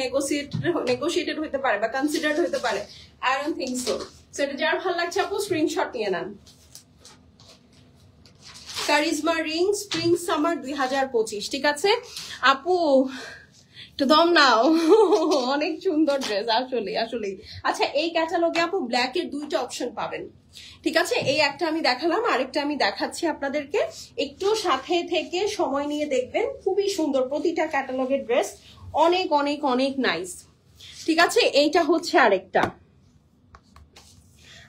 Speaker 1: নেগোসিয়েটেড হতে পারে বা কনসিডার্ড হতে পারে? I don't think so. So এটা যার ভালো লাগছে আপু স্ক্রিনশট নিয়ে নেন। কারিজমা রিং স্প্রিং সামার 2025, ঠিক আছে আপু, একটু দম নাও। অনেক সুন্দর ড্রেস আসলে আসলে। আচ্ছা, এই ক্যাটালগে আপু ব্ল্যাক এর দুইটা অপশন পাবেন, ঠিক আছে, এই একটা আমি দেখালাম, আরেকটা আমি দেখাচ্ছি আপনাদেরকে, একটু সাথে থেকে সময় নিয়ে দেখবেন। খুবই সুন্দর প্রতিটা ক্যাটালগের ড্রেস, অনেক অনেক অনেক নাইস, ঠিক আছে। এইটা হচ্ছে আরেকটা।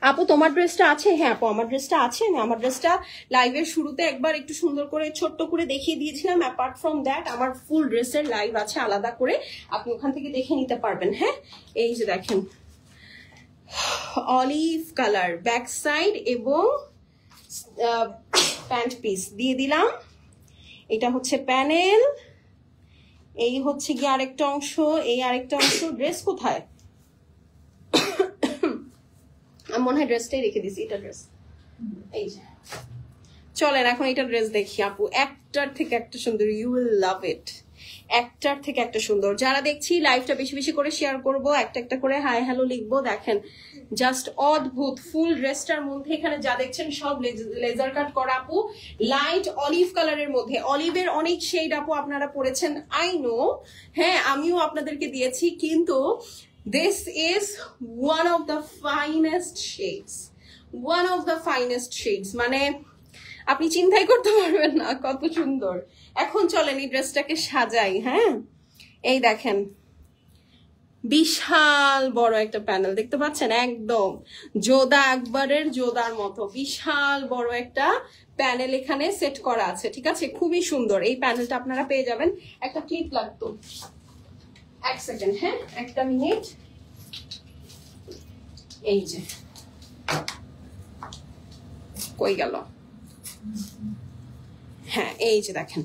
Speaker 1: আপু তোমার ড্রেসটা আছে? হ্যাঁ আপু আমার ড্রেসটা আছে, আমি আমার ড্রেসটা লাইভের শুরুতে একবার একটু সুন্দর করে ছোট্ট করে দেখিয়ে দিয়েছিলাম। অ্যাপার্ট ফ্রম দ্যাট আমার ফুল ড্রেসের লাইভ আছে আলাদা করে, আপনি ওখান থেকে দেখে নিতে পারবেন। হ্যাঁ, এই যে দেখেন অলিভ কালার ব্যাক সাইড এবং প্যান্ট পিস দিয়ে দিলাম। এটা হচ্ছে প্যানেল, এই হচ্ছে গিয়ে আরেকটা অংশ, এই আরেকটা অংশ। ড্রেস কোথায়? মনে হয় ড্রেসটাই রেখে দিছি, এটা ড্রেস। এই যে চলেন এখন এটা ড্রেস দেখি আপু, একটার থেকে একটা সুন্দর, ইউ উইল লাভ ইট, একটার থেকে একটা সুন্দর। যারা দেখছি লাইভটা বেশি বেশি করে শেয়ার করব, একটা একটা করে হাই হ্যালো লিখবো। দেখেন জাস্ট অদ্ভুত ফুল ড্রেসটার মধ্যে এখানে যা দেখছেন সব লেজার কাট করা আপু, লাইট অলিভ কালারের মধ্যে। অলিভের অনেক শেড আপু আপনারা পড়েছেন, আই নো, হ্যাঁ আমিও আপনাদেরকে দিয়েছি, কিন্তু this is one of the finest shades, one of the finest shades, মানে আপনি চিন্তাই করতে পারবেন না কত সুন্দর। এখন চলেন এই ড্রেসটাকে সাজাই। হ্যাঁ, এই দেখেন বিশাল বড় একটা প্যানেল দেখতে পাচ্ছেন, একদম যোধা আকবরের যোধার মতো বিশাল বড় একটা প্যানেল এখানে সেট করা আছে। ঠিক আছে, খুবই সুন্দর এই প্যানেলটা আপনারা পেয়ে যাবেন। একটা ক্লিপ লাগতো, এক সেকেন্ড, হ্যাঁ একটা মিনিট। এই যে কই গেল, হ্যাঁ এই যে দেখেন,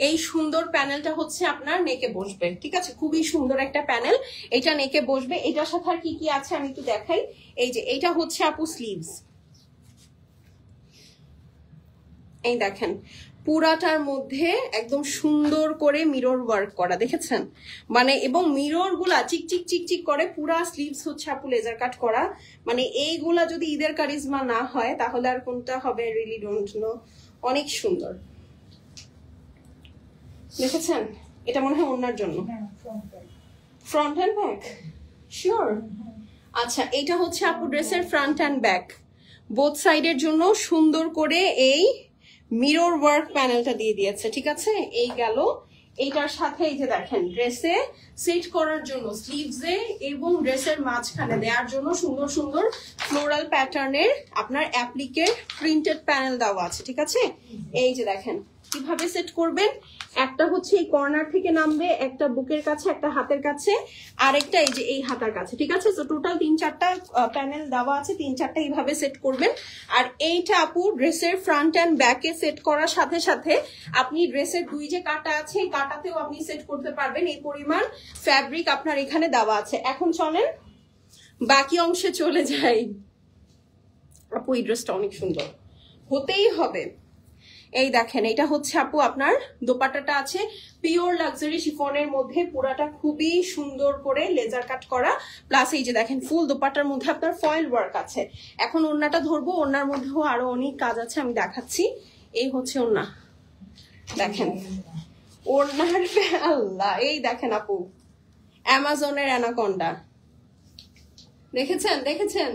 Speaker 1: এই সুন্দর প্যানেলটা হচ্ছে আপনার নেকে বসবে। ঠিক আছে, খুবই সুন্দর একটা প্যানেল, এটা নেকে বসবে। এটার সাথে আর কি কি আছে আমি একটু দেখাই। এই যে এটা হচ্ছে আপু স্লিভস, এই দেখেন পুরাটার মধ্যে একদম সুন্দর করে মিরর ওয়ার্ক করা, দেখেছেন মানে, এবং মিরর গুলা চিকচিক চিকচিক করে। পুরা স্লিভস হচ্ছে আপু লেজার কাট করা, মানে এইগুলা যদি ঈদের কারিজমা না হয় তাহলে আর কোনটা হবে, রিয়েলি ডোন্ট নো। অনেক সুন্দর, দেখেছেন? এটা মনে হয় ওনার জন্য ফ্রন্ট অ্যান্ড ব্যাক, শিওর। আচ্ছা, এটা হচ্ছে আপু ড্রেসের ফ্রন্ট অ্যান্ড ব্যাক, বোথ সাইডের জন্য সুন্দর করে এই মিরর ওয়ার্ক প্যানেলটা দিয়ে দিয়েছে। ঠিক আছে, এই গেল। এইটার সাথে এই যে দেখেন ড্রেসে সেট করার জন্য স্লিভসে এবং ড্রেসের মাঝখানে দেওয়ার জন্য সুন্দর সুন্দর ফ্লোরাল প্যাটার্নের আপনার অ্যাপ্লিকের প্রিন্টেড প্যানেল দেওয়া আছে। ঠিক আছে, এই যে দেখেন কিভাবে সেট করবেন। একটা হচ্ছে এই কর্নার থেকে নামবে, একটা বুকের কাছে, একটা হাতের কাছে, আরেকটা এই যে এই হাতার কাছে। ঠিক আছে, তো টোটাল 3-4টা প্যানেল দেওয়া আছে, 3-4টা এইভাবে সেট করবেন। আর এইটা আপু ড্রেসের ফ্রন্ট অ্যান্ড ব্যাকে সেট করার সাথে সাথে আপনি ড্রেসের দুই যে কাটা আছে এই কাটাতেও আপনি সেট করতে পারবেন। এই পরিমাণ ফ্যাব্রিক আপনার এখানে দেওয়া আছে। এখন চলেন বাকি অংশে চলে যাই। আপু এই ড্রেসটা অনেক সুন্দর, হতেই হবে। এই দেখেন, এটা হচ্ছে আপু আপনার দোপাট্টাটা আছে পিওর লাক্সারি শিফনের মধ্যে, পুরাটা খুবই সুন্দর করে লেজার কাট করা, প্লাস এই যে দেখেন ফুল দোপাট্টার মধ্যে আপনার ফয়েল ওয়ার্ক আছে। এখন ওড়নাটা ধরবো, ওড়নার মধ্যেও আরো অনেক কাজ আছে, আমি দেখাচ্ছি। এই হচ্ছে ওড়না, দেখেন ওড়নার, আল্লাহ এই দেখেন আপু অ্যামাজনের অ্যানাকন্ডা, দেখেছেন দেখেছেন?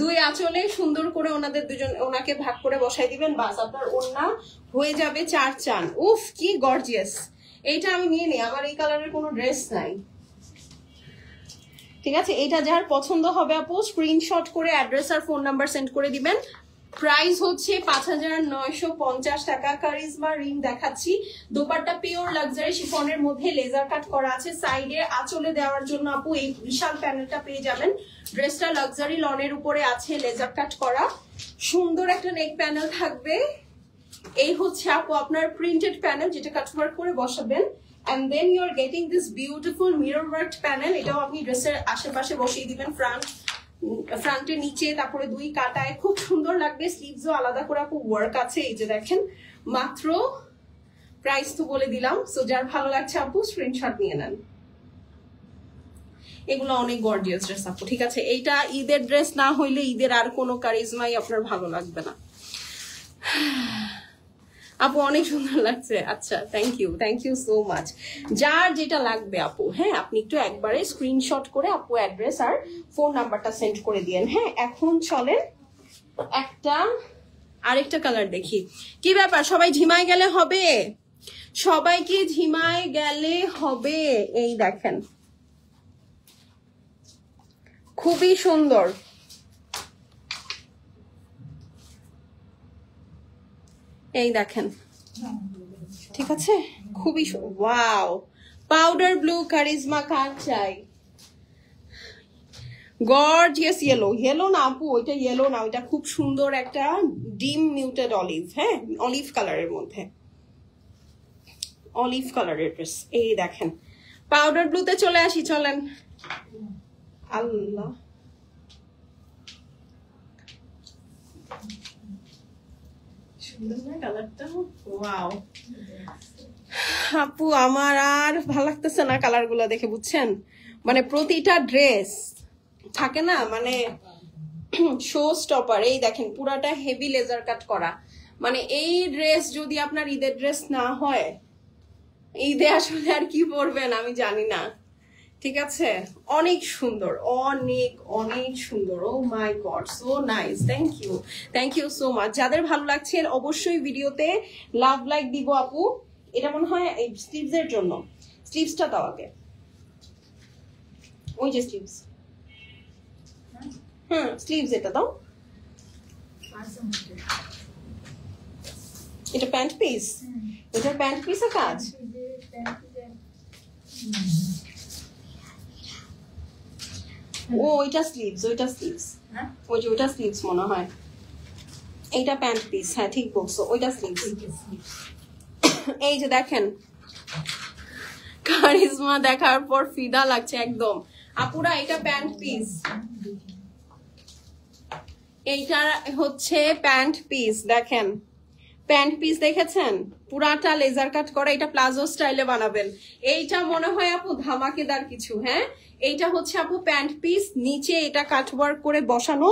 Speaker 1: দুই আঁচলে সুন্দর করে ওনাকে ভাগ করে বসাই দিবেন, বাস আপনার ওড়না হয়ে যাবে 4 চান। উফ কি গর্জিয়াস! এইটা আমি নিয়ে নিই, আমার এই কালারের কোনো ড্রেস নাই। ঠিক আছে, এটা যার পছন্দ হবে আপু স্ক্রিনশট করে অ্যাড্রেস আর ফোন নাম্বার সেন্ড করে দিবেন। প্রাইস হচ্ছে 5950 টাকা। কারিজমা রিং দেখাচ্ছি, দোপাট্টা পিওর লাক্সারি শিফনের মধ্যে লেজার কাট করা আছে। সাইডে আঁচলে দেওয়ার জন্য আপু এই বিশাল প্যানেলটা পেয়ে যাবেন। ড্রেসটা লাক্সারি লনের উপরে আছে, লেজার কাট করা, সুন্দর একটা নেক প্যানেল থাকবে। এই হচ্ছে আপু আপনার প্রিন্টেড প্যানেল, যেটা কাটওয়ার্ক করে বসাবেন। and then you are getting this beautiful mirror worked panel। এটাও আপনি ড্রেসের আশেপাশে বসিয়ে দিবেন, ফ্রন্টের নিচে, তারপরে দুই কাটায় খুব সুন্দর লাগবে। স্লিভসও আলাদা করে আপু ওয়ার্ক আছে, এই যে দেখেন। মাত্র প্রাইস তো বলে দিলাম, সো যার ভালো লাগছে আপু স্ক্রিনশট নিয়ে নেন। এগুলো অনেক গর্জিয়াস ড্রেস আপু। ঠিক আছে, এইটা ঈদের ড্রেস না হইলে ঈদের আর কোনো কারিজমাই আপনার ভালো লাগবে না। আপু অনেক সুন্দর লাগছে। আচ্ছা, থ্যাংক ইউ সো মাচ। যার যেটা লাগবে আপু, হ্যাঁ আপনি একটু একবারে স্ক্রিনশট করে আপু অ্যাড্রেস আর ফোন নাম্বারটা সেন্ড করে দিয়েন। হ্যাঁ, এখন চলেন আরেকটা কালার দেখি। কি ব্যাপার, সবাই ঝিমায় গেলে হবে? সবাইকে ঝিমায় গেলে হবে। এই দেখেন খুবই সুন্দর, এই দেখেন। ঠিক আছে, খুবই ওয়াও, পাউডার ব্লু কারিজমা কার চাই? গর্জিয়াস ইয়েলো না আপু, ওইটা ইয়েলো না, ওইটা খুব সুন্দর একটা ডিম মিউটেড অলিভ, হ্যাঁ অলিভ কালারের মধ্যে, অলিভ কালারের ড্রেস। এই দেখেন পাউডার ব্লুতে চলে আসি, চলেন। আল্লাহ, সুন্দর না কালারটা? ওয়াও আপু, আমার আর ভালো লাগতেছে না কালার গুলা দেখে, বুঝছেন? মানে প্রতিটা ড্রেস থাকে না মানে শো স্টপার। এই দেখেন পুরাটা হেভি লেজার কাট করা, মানে এই ড্রেস যদি আপনার ঈদের ড্রেস না হয়, ঈদে আসলে আর কি পরবেন আমি জানি না। ঠিক আছে, অনেক সুন্দর, অনেক সুন্দর। Oh my god, so nice. Thank you so much. যাদের ভালো লাগছে অবশ্যই ভিডিওতে লাভ লাইক দিব আপু। এটা মনে হয় এই স্লিভস এর জন্য, স্লিভসটা দাও আগে। ওই যে স্লিভস, স্লিভস এটা দাও। এটা প্যান্ট পিস, এটা প্যান্ট পিসের কাজ। ও ওইটা স্লিভস, ওইটা স্লিভস, ওই যে ওইটা স্লিভস মনে হয়, এইটা প্যান্ট পিস। হ্যাঁ ঠিক বলছো, ওইটা স্লিভস। এই যে দেখেন কারিজমা দেখার পর ফিদা লাগছে একদম আপুরা। এটা প্যান্ট পিস, এইটা হচ্ছে প্যান্ট পিস। দেখেন প্যান্ট পিস দেখেছেন, পুরাটা লেজার কাট করা। এটা প্লাজো স্টাইলে বানাবেন। এইটা মনে হয় আপু ধামাকেদার কিছু। হ্যাঁ এইটা হচ্ছে আপু প্যান্ট পিস, নিচে এটা কাট ওয়ার্ক করে বসানো,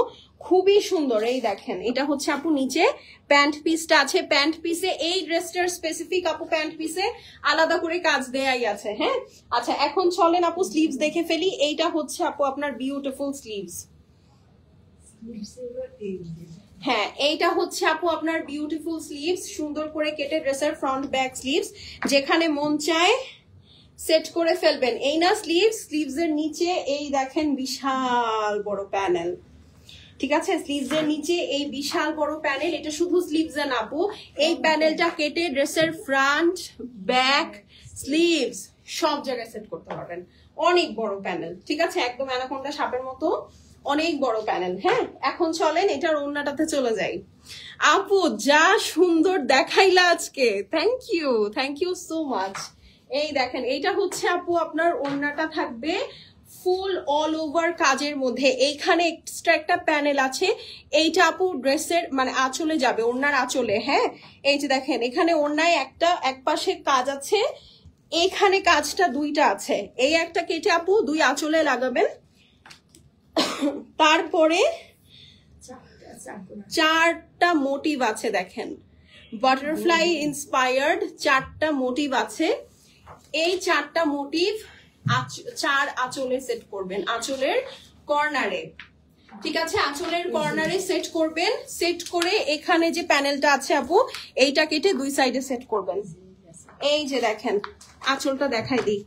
Speaker 1: খুবই সুন্দর। এই দেখেন এটা হচ্ছে আপু নিচে প্যান্ট পিসটা আছে। প্যান্ট পিসে এই ড্রেসটার স্পেসিফিক আপু প্যান্ট পিসে আলাদা করে কাজ দেয়াই আছে। হ্যাঁ আচ্ছা এখন চলেন আপু স্লিভস দেখে ফেলি। এইটা হচ্ছে আপু আপনার বিউটিফুল স্লিভস। হ্যাঁ এইটা হচ্ছে আপু আপনার বিউটিফুল স্লিভস, সুন্দর করে কেটে ড্রেসের ফ্রন্ট ব্যাক স্লিভস, যেখানে মন চায় সেট করে ফেলবেন। এই না স্লিভস, স্লিভস এর নিচে এই দেখেন বিশাল বড় প্যানেল। ঠিক আছে, স্লিভস এর নিচে এই বিশাল বড় প্যানেল। এটা শুধু স্লিভস এ না আপু, এই প্যানেলটা কেটে ড্রেসের ফ্রন্ট ব্যাক স্লিভস সব জায়গায় সেট করতে পারবেন। অনেক বড় প্যানেল, ঠিক আছে, একদম অ্যানাকোন্ডা সাপের মতো অনেক বড় প্যানেল। হ্যাঁ এখন চলেন এটার ওড়নাটাতে চলে যাই। আপু যা সুন্দর দেখাইলা আজকে, থ্যাংক ইউ সো মাচ। এই দেখেন এইটা হচ্ছে আপু আপনার ওড়নাটা থাকবে ফুল অল ওভার কাজের মধ্যে। এইখানে এক্সট্রা একটা প্যানেল আছে, এইটা আপু ড্রেসের মানে আঁচলে যাবে, ওড়নার আঁচলে। হ্যাঁ এই যে দেখেন এখানে ওড়নায় একটা এক পাশে কাজ আছে, এইখানে কাজটা দুইটা আছে। এই একটা কেটে আপু দুই আঁচলে লাগাবেন। তারপরে চারটা মোটিভ আছে, দেখেন বাটারফ্লাই ইন্সপায়ার্ড চারটা মোটিভ আছে। এই চারটা মোটিভ চার আঁচলে সেট করবেন, আঁচলের কর্নারে। ঠিক আছে, আঁচলের কর্নারে সেট করবেন। সেট করে এখানে যে প্যানেলটা আছে আপু এইটা কেটে দুই সাইডে সেট করবেন। এই যে দেখেন আঁচলটা দেখাই দিই,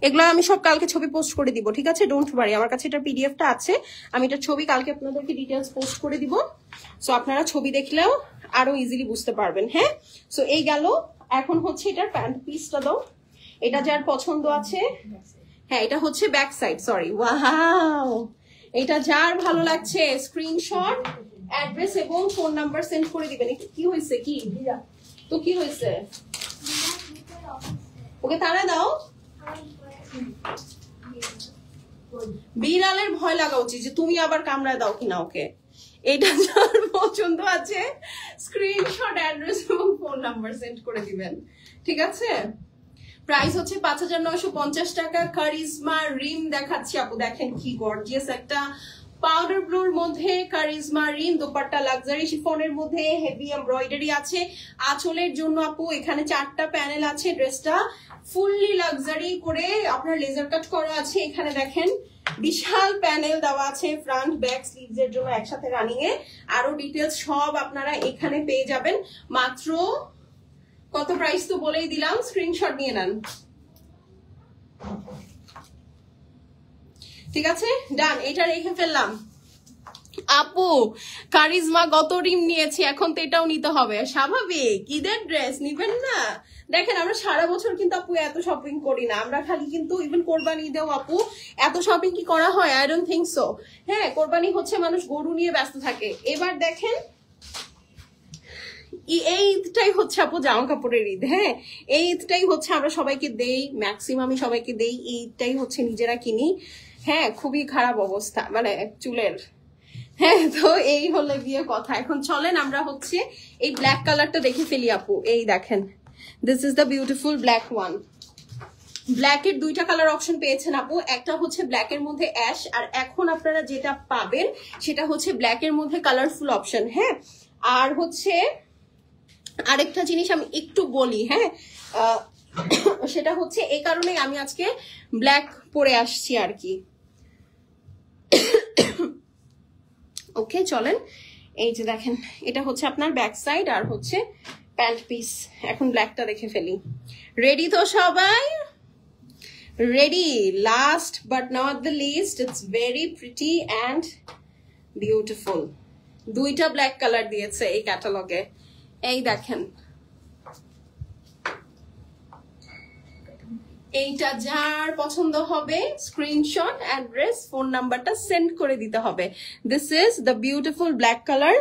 Speaker 1: এগুলো আমি সব কালকে ছবি পোস্ট করে দিব। ঠিক আছে, ডোন্ট ওয়ারি, আমার কাছে এটা পিডিএফটা আছে, আমি এটা ছবি কালকে আপনাদেরকে ডিটেলস পোস্ট করে দিব। সো আপনারা ছবি দেখলেও আরো ইজিলি বুঝতে পারবেন। হ্যাঁ সো এই গেল। এখন হচ্ছে এটার প্যান্ট পিসটা দাও, এটা যার পছন্দ আছে। হ্যাঁ এটা হচ্ছে ব্যাক সাইড, সরি, ওয়াও, এটা যার ভালো লাগছে স্ক্রিনশট অ্যাড্রেস এবং ফোন নাম্বার সেন্ড করে দিবেন। কি হয়েছে, কি তো কি হয়েছে, ওকে তারা দাও। বিড়ালের ভয় লাগা উচিত যে তুমি আবার কামড়ায় দাও কিনা ওকে। এটা যার পছন্দ আছে স্ক্রিনশট অ্যাড্রেস এবং ফোন নাম্বার সেন্ড করে দিবেন। ঠিক আছে, প্রাইস হচ্ছে ৫,৯৫০ টাকা। কারিজমা রিম দেখাচ্ছি আপু, দেখেন কি গর্জিয়াস একটা পাউডার ব্লুর মধ্যে কারিজমা রিম, দোপাট্টা লাক্সারি শিফনের মধ্যে হেভি এমব্রয়ডারি আছে। আঁচলের জন্য আপু এখানে চারটা প্যানেল আছে, ড্রেসটা ফুললি লাক্সারি করে আপনার লেজার কাট করা আছে। এখানে দেখেন বিশাল প্যানেল দেওয়া আছে ফ্রন্ট ব্যাক স্লিভস এর জন্য একসাথে রানিং এ। আরো ডিটেলস সব আপনারা এখানে পেয়ে যাবেন। মাত্র কত প্রাইস তো বলেই দিলাম, স্ক্রিনশট নিয়ে নেন। ঠিক আছে ডান, এটা রেখে ফেললাম। আপু কারিজমা গত রিম নিয়েছি, এখন তো এটাও নিতে হবে, স্বাভাবিক। ঈদের ড্রেস নিবেন না? দেখেন আমরা সারা বছর কিন্তু আপু এত শপিং করি না, আমরা খালি কিন্তু ইভেন কোরবানি দেও আপু এত শপিং কি করা হয়? I don't think so. হ্যাঁ কোরবানি হচ্ছে মানুষ গরু নিয়ে ব্যস্ত থাকে। এবার দেখেন এই ঈদটাই হচ্ছে আপু জামা কাপড়ের ঈদ। হ্যাঁ এই ঈদটাই হচ্ছে আমরা সবাইকে দেই, ম্যাক্সিমামই সবাইকে দেই, এই ঈদটাই হচ্ছে নিজেরা কিনি। হ্যাঁ খুবই খারাপ অবস্থা মানে চুলের। হ্যাঁ তো এই হলো গিয়ে কথা। এখন চলেন আমরা হচ্ছে এই ব্ল্যাক কালারটা দেখে ফেলি আপু। এই দেখেন this is the beautiful black one. ব্ল্যাকের দুইটা কালার অপশন পেয়েছেন আপু, একটা হচ্ছে ব্ল্যাকের মধ্যে অ্যাশ, আর এখন আপনারা যেটা পাবেন সেটা হচ্ছে ব্ল্যাকের মধ্যে কালারফুল অপশন। হ্যাঁ আর হচ্ছে আরেকটা জিনিস আমি একটু বলি, হ্যাঁ সেটা হচ্ছে এই কারণে আমি আজকে ব্ল্যাক পরে আসছি আর কি। ওকে চলেন, এই যে দেখেন এটা হচ্ছে আপনার ব্যাক সাইড আর হচ্ছে প্যান্ট পিস। এখন ব্ল্যাকটা দেখে ফেলি। রেডি তো সবাই? Ready, last but not the least, it's very pretty and beautiful. দুইটা ব্ল্যাক কালার দিয়েছে এই ক্যাটালগে, এই দেখেন। এইটা যার পছন্দ হবে স্ক্রিনশট, অ্যাড্রেস, ফোন নাম্বারটা সেন্ড করে দিতে হবে। This is the beautiful black colour.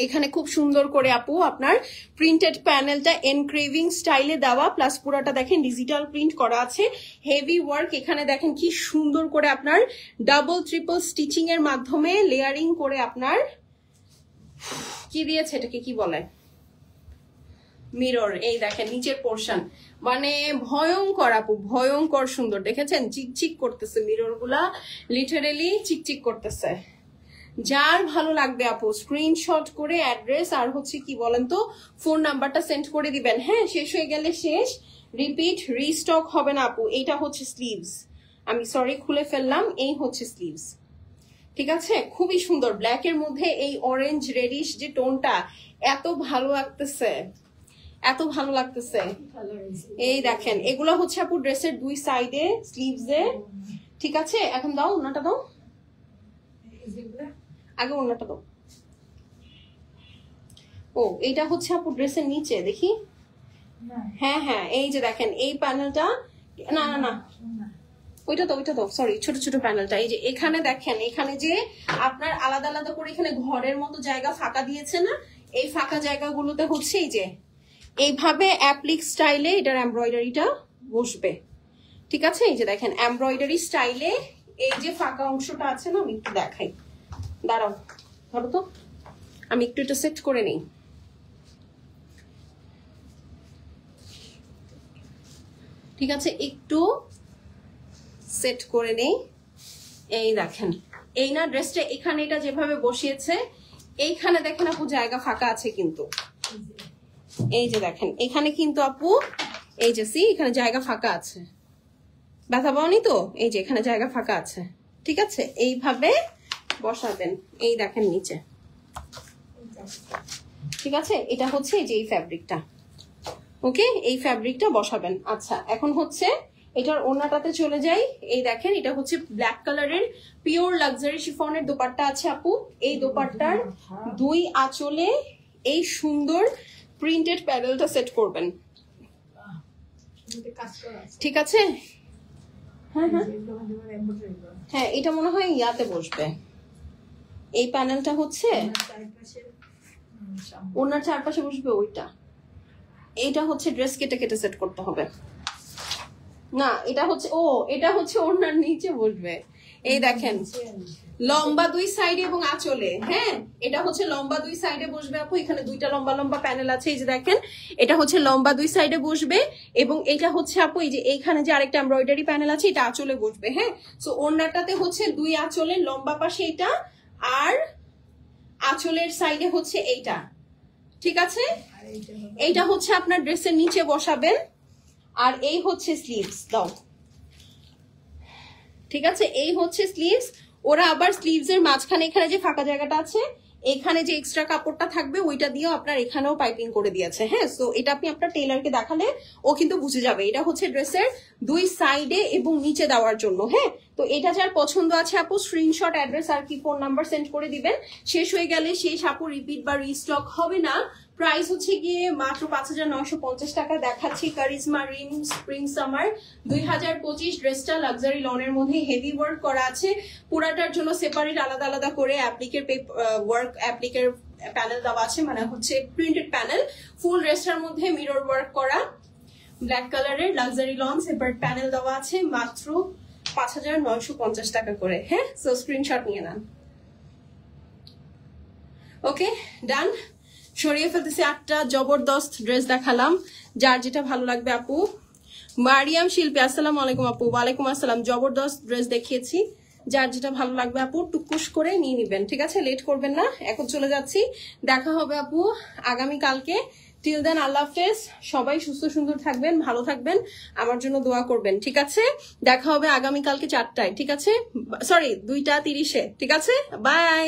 Speaker 1: এখানে খুব সুন্দর করে আপু আপনার প্রিন্টেড প্যানেলটা এনক্রেভিং স্টাইলে দেওয়া, প্লাস পুরোটা দেখেন ডিজিটাল প্রিন্ট করা আছে, হেভি ওয়ার্ক। এখানে দেখেন কি সুন্দর করে আপনার ডাবল ট্রিপল স্টিচিং এর মাধ্যমে লেয়ারিং করে আপনার কি দিয়েছে, এটাকে কি বলে, মিরর। এই দেখেন নিচের পোর্শন, মানে ভয়ঙ্কর আপু, ভয়ঙ্কর সুন্দর। দেখেছেন চিকচিক করতেছে মিরর গুলা, লিটারেলি চিকচিক করতেছে। যার ভালো লাগবে আপু স্ক্রিনশট করে অ্যাড্রেস আর হচ্ছে কি বলেন তো ফোন নাম্বারটা সেন্ড করে দিবেন। হ্যাঁ, শেষ হয়ে গেলে শেষ, রিপিট রিস্টক হবে না আপু। এইটা হচ্ছে স্লিভস, আমি সরি খুলে ফেললাম, এই হচ্ছে স্লিভস। ঠিক আছে, খুবই সুন্দর ব্ল্যাক এর মধ্যে এই অরেঞ্জ রেডিশ যে টোনটা, এত ভালো লাগতেছে, এত ভালো লাগতেছে। এই দেখেন এগুলো হচ্ছে আপু ড্রেসের দুই সাইডে স্লিভস এ। ঠিক আছে, এখন দাও ওনাটা দাও, আগে ওনাটা দাও। ও এইটা হচ্ছে আপু ড্রেসের নিচে, দেখি। হ্যাঁ হ্যাঁ, এই যে দেখেন এই প্যানেলটা, না না না ওইটা তো সরি, ছোট ছোট প্যানেলটা। এই যে এখানে দেখেন, এখানে যে আপনার আলাদা আলাদা করে এখানে ঘরের মতো জায়গা ফাঁকা দিয়েছে না, এই ফাঁকা জায়গাগুলোতে হচ্ছে এই যে এইভাবে অ্যাপ্লিক স্টাইলে এটার এমব্রয়ডারিটা বসবে। ঠিক আছে, এই যে দেখেন এমব্রয়ডারি স্টাইলে এই যে ফাঁকা অংশটা আছে না, আমি একটু দেখাই, দাঁড়াও ধরো তো, আমি একটু এটা সেট করে নিই। ঠিক আছে, একটু সেট করে নেই। এই দেখেন এই না ড্রেসটা এখানে এটা যেভাবে বসিয়েছে, এইখানে দেখেন আপু জায়গা ফাঁকা আছে কিন্তু, এই যে দেখেন এখানে কিন্তু আপু এই যে এখানে জায়গা ফাঁকা আছে, ব্যথা পাওনি তো, এই যে এখানে জায়গা ফাঁকা আছে। ঠিক আছে, এইভাবে বসাবেন, এই দেখেন নিচে। ঠিক আছে, এটা হচ্ছে এই যে এই ফ্যাব্রিকটা, ওকে, এই ফ্যাব্রিকটা বসাবেন। আচ্ছা, এখন হচ্ছে এটার ওড়নাটাতে চলে যাই। এই দেখেন এটা হচ্ছে ব্ল্যাক কালারের পিওর লাক্সারি শিফনের দোপাট্টা আছে আপু। এই দোপাট্টার দুই আঁচলে এই সুন্দর প্রিন্টেড প্যানেলটা সেট করবেন। ঠিক আছে, হ্যাঁ হ্যাঁ হ্যাঁ, এটা মনে হয় ইয়াতে বসবে, এই প্যানেলটা হচ্ছে ওনার চারপাশে বসবে ওইটা। এইটা হচ্ছে ড্রেস কেটে কেটে সেট করতে হবে না, এটা হচ্ছে এটা হচ্ছে ওনার নিচে বসবে। এই দেখেন লম্বা দুই সাইডে এবং আঁচলে, হ্যাঁ এটা হচ্ছে লম্বা দুই সাইডে বসবে আপু। এখানে দুইটা লম্বা লম্বা প্যানেল আছে, এই যে দেখেন এটা হচ্ছে লম্বা দুই সাইডে বসবে, এবং এটা হচ্ছে আপু এই যে এইখানে যে আরেকটা এমব্রয়ডারি প্যানেল আছে এটা আঁচলে বসবে। হ্যাঁ, সো ওড়নাটাতে হচ্ছে দুই আঁচলের লম্বা পাশে এটা, আর আঁচলের সাইডে হচ্ছে এইটা। ঠিক আছে, এইটা হচ্ছে আপনার ড্রেসের নিচে বসাবেন, আর এই হচ্ছে স্লিভস দাও। ঠিক আছে, এই হচ্ছে স্লিভস। ওরা আবার স্লিভস এর মাঝখানে এখানে যে ফাঁকা জায়গাটা আছে, এখানে যে এক্সট্রা কাপড়টা থাকবে ওইটা দিয়েও আপনার এখানেও পাইপিং করে দিয়েছে। হ্যাঁ, সো এটা আপনি আপনার টেলারকে দেখালে ও কিন্তু বুঝে যাবে। এটা হচ্ছে ড্রেসের দুই সাইডে এবং নিচে দেওয়ার জন্য। হ্যাঁ, তো এটা যার পছন্দ আছে আপু স্ক্রিনশট, অ্যাড্রেস আর কি ফোন নাম্বার সেন্ড করে দিবেন। শেষ হয়ে গেলে শেষ আপু, রিপিট বা রিস্টক হবে না। প্রাইস হচ্ছে গিয়ে মাত্র 5950 টাকা দেখাচ্ছি। কারিজমা রিম স্প্রিং সামার 2025 ড্রেসটা লাক্সারি লনের মধ্যে হেভি ওয়ার্ক করা আছে। পুরাটার জন্য সেপারেট আলাদা আলাদা করে অ্যাপ্লিকের ওয়ার্ক, অ্যাপ্লিকের প্যানেল দেওয়া আছে, মানে হচ্ছে প্রিন্টেড প্যানেল। ফুল ড্রেসটার মধ্যে মিরর ওয়ার্ক করা ব্ল্যাক কালারের লাক্সারি লন সেপারেট প্যানেল দেওয়া আছে, মাত্র 5950 টাকা করে। হ্যাঁ, সো স্ক্রিনশট নিয়ে নেন। ওকে, ডান। সরিয়ে ফেলতেছি 8টা জবরদস্ত ড্রেস দেখালাম, যার যেটা ভালো লাগবে আপু। মারিয়াম শিল্পী আসসালামু আলাইকুম আপু। ওয়ালাইকুম আসসালাম। জবরদস্ত ড্রেস দেখিয়েছি, যার যেটা ভালো লাগবে আপু টুকুস করে নিয়ে নিবেন। ঠিক আছে, লেট করবেন না। এখন চলে যাচ্ছি, দেখা হবে আপু আগামী কালকে। টিল দেন আল্লাহ হাফেজ। সবাই সুস্থ সুন্দর থাকবেন, ভালো থাকবেন, আমার জন্য দোয়া করবেন। ঠিক আছে, দেখা হবে আগামী কালকে 4টায়। ঠিক আছে, সরি 2টা 30-এ। ঠিক আছে, বাই।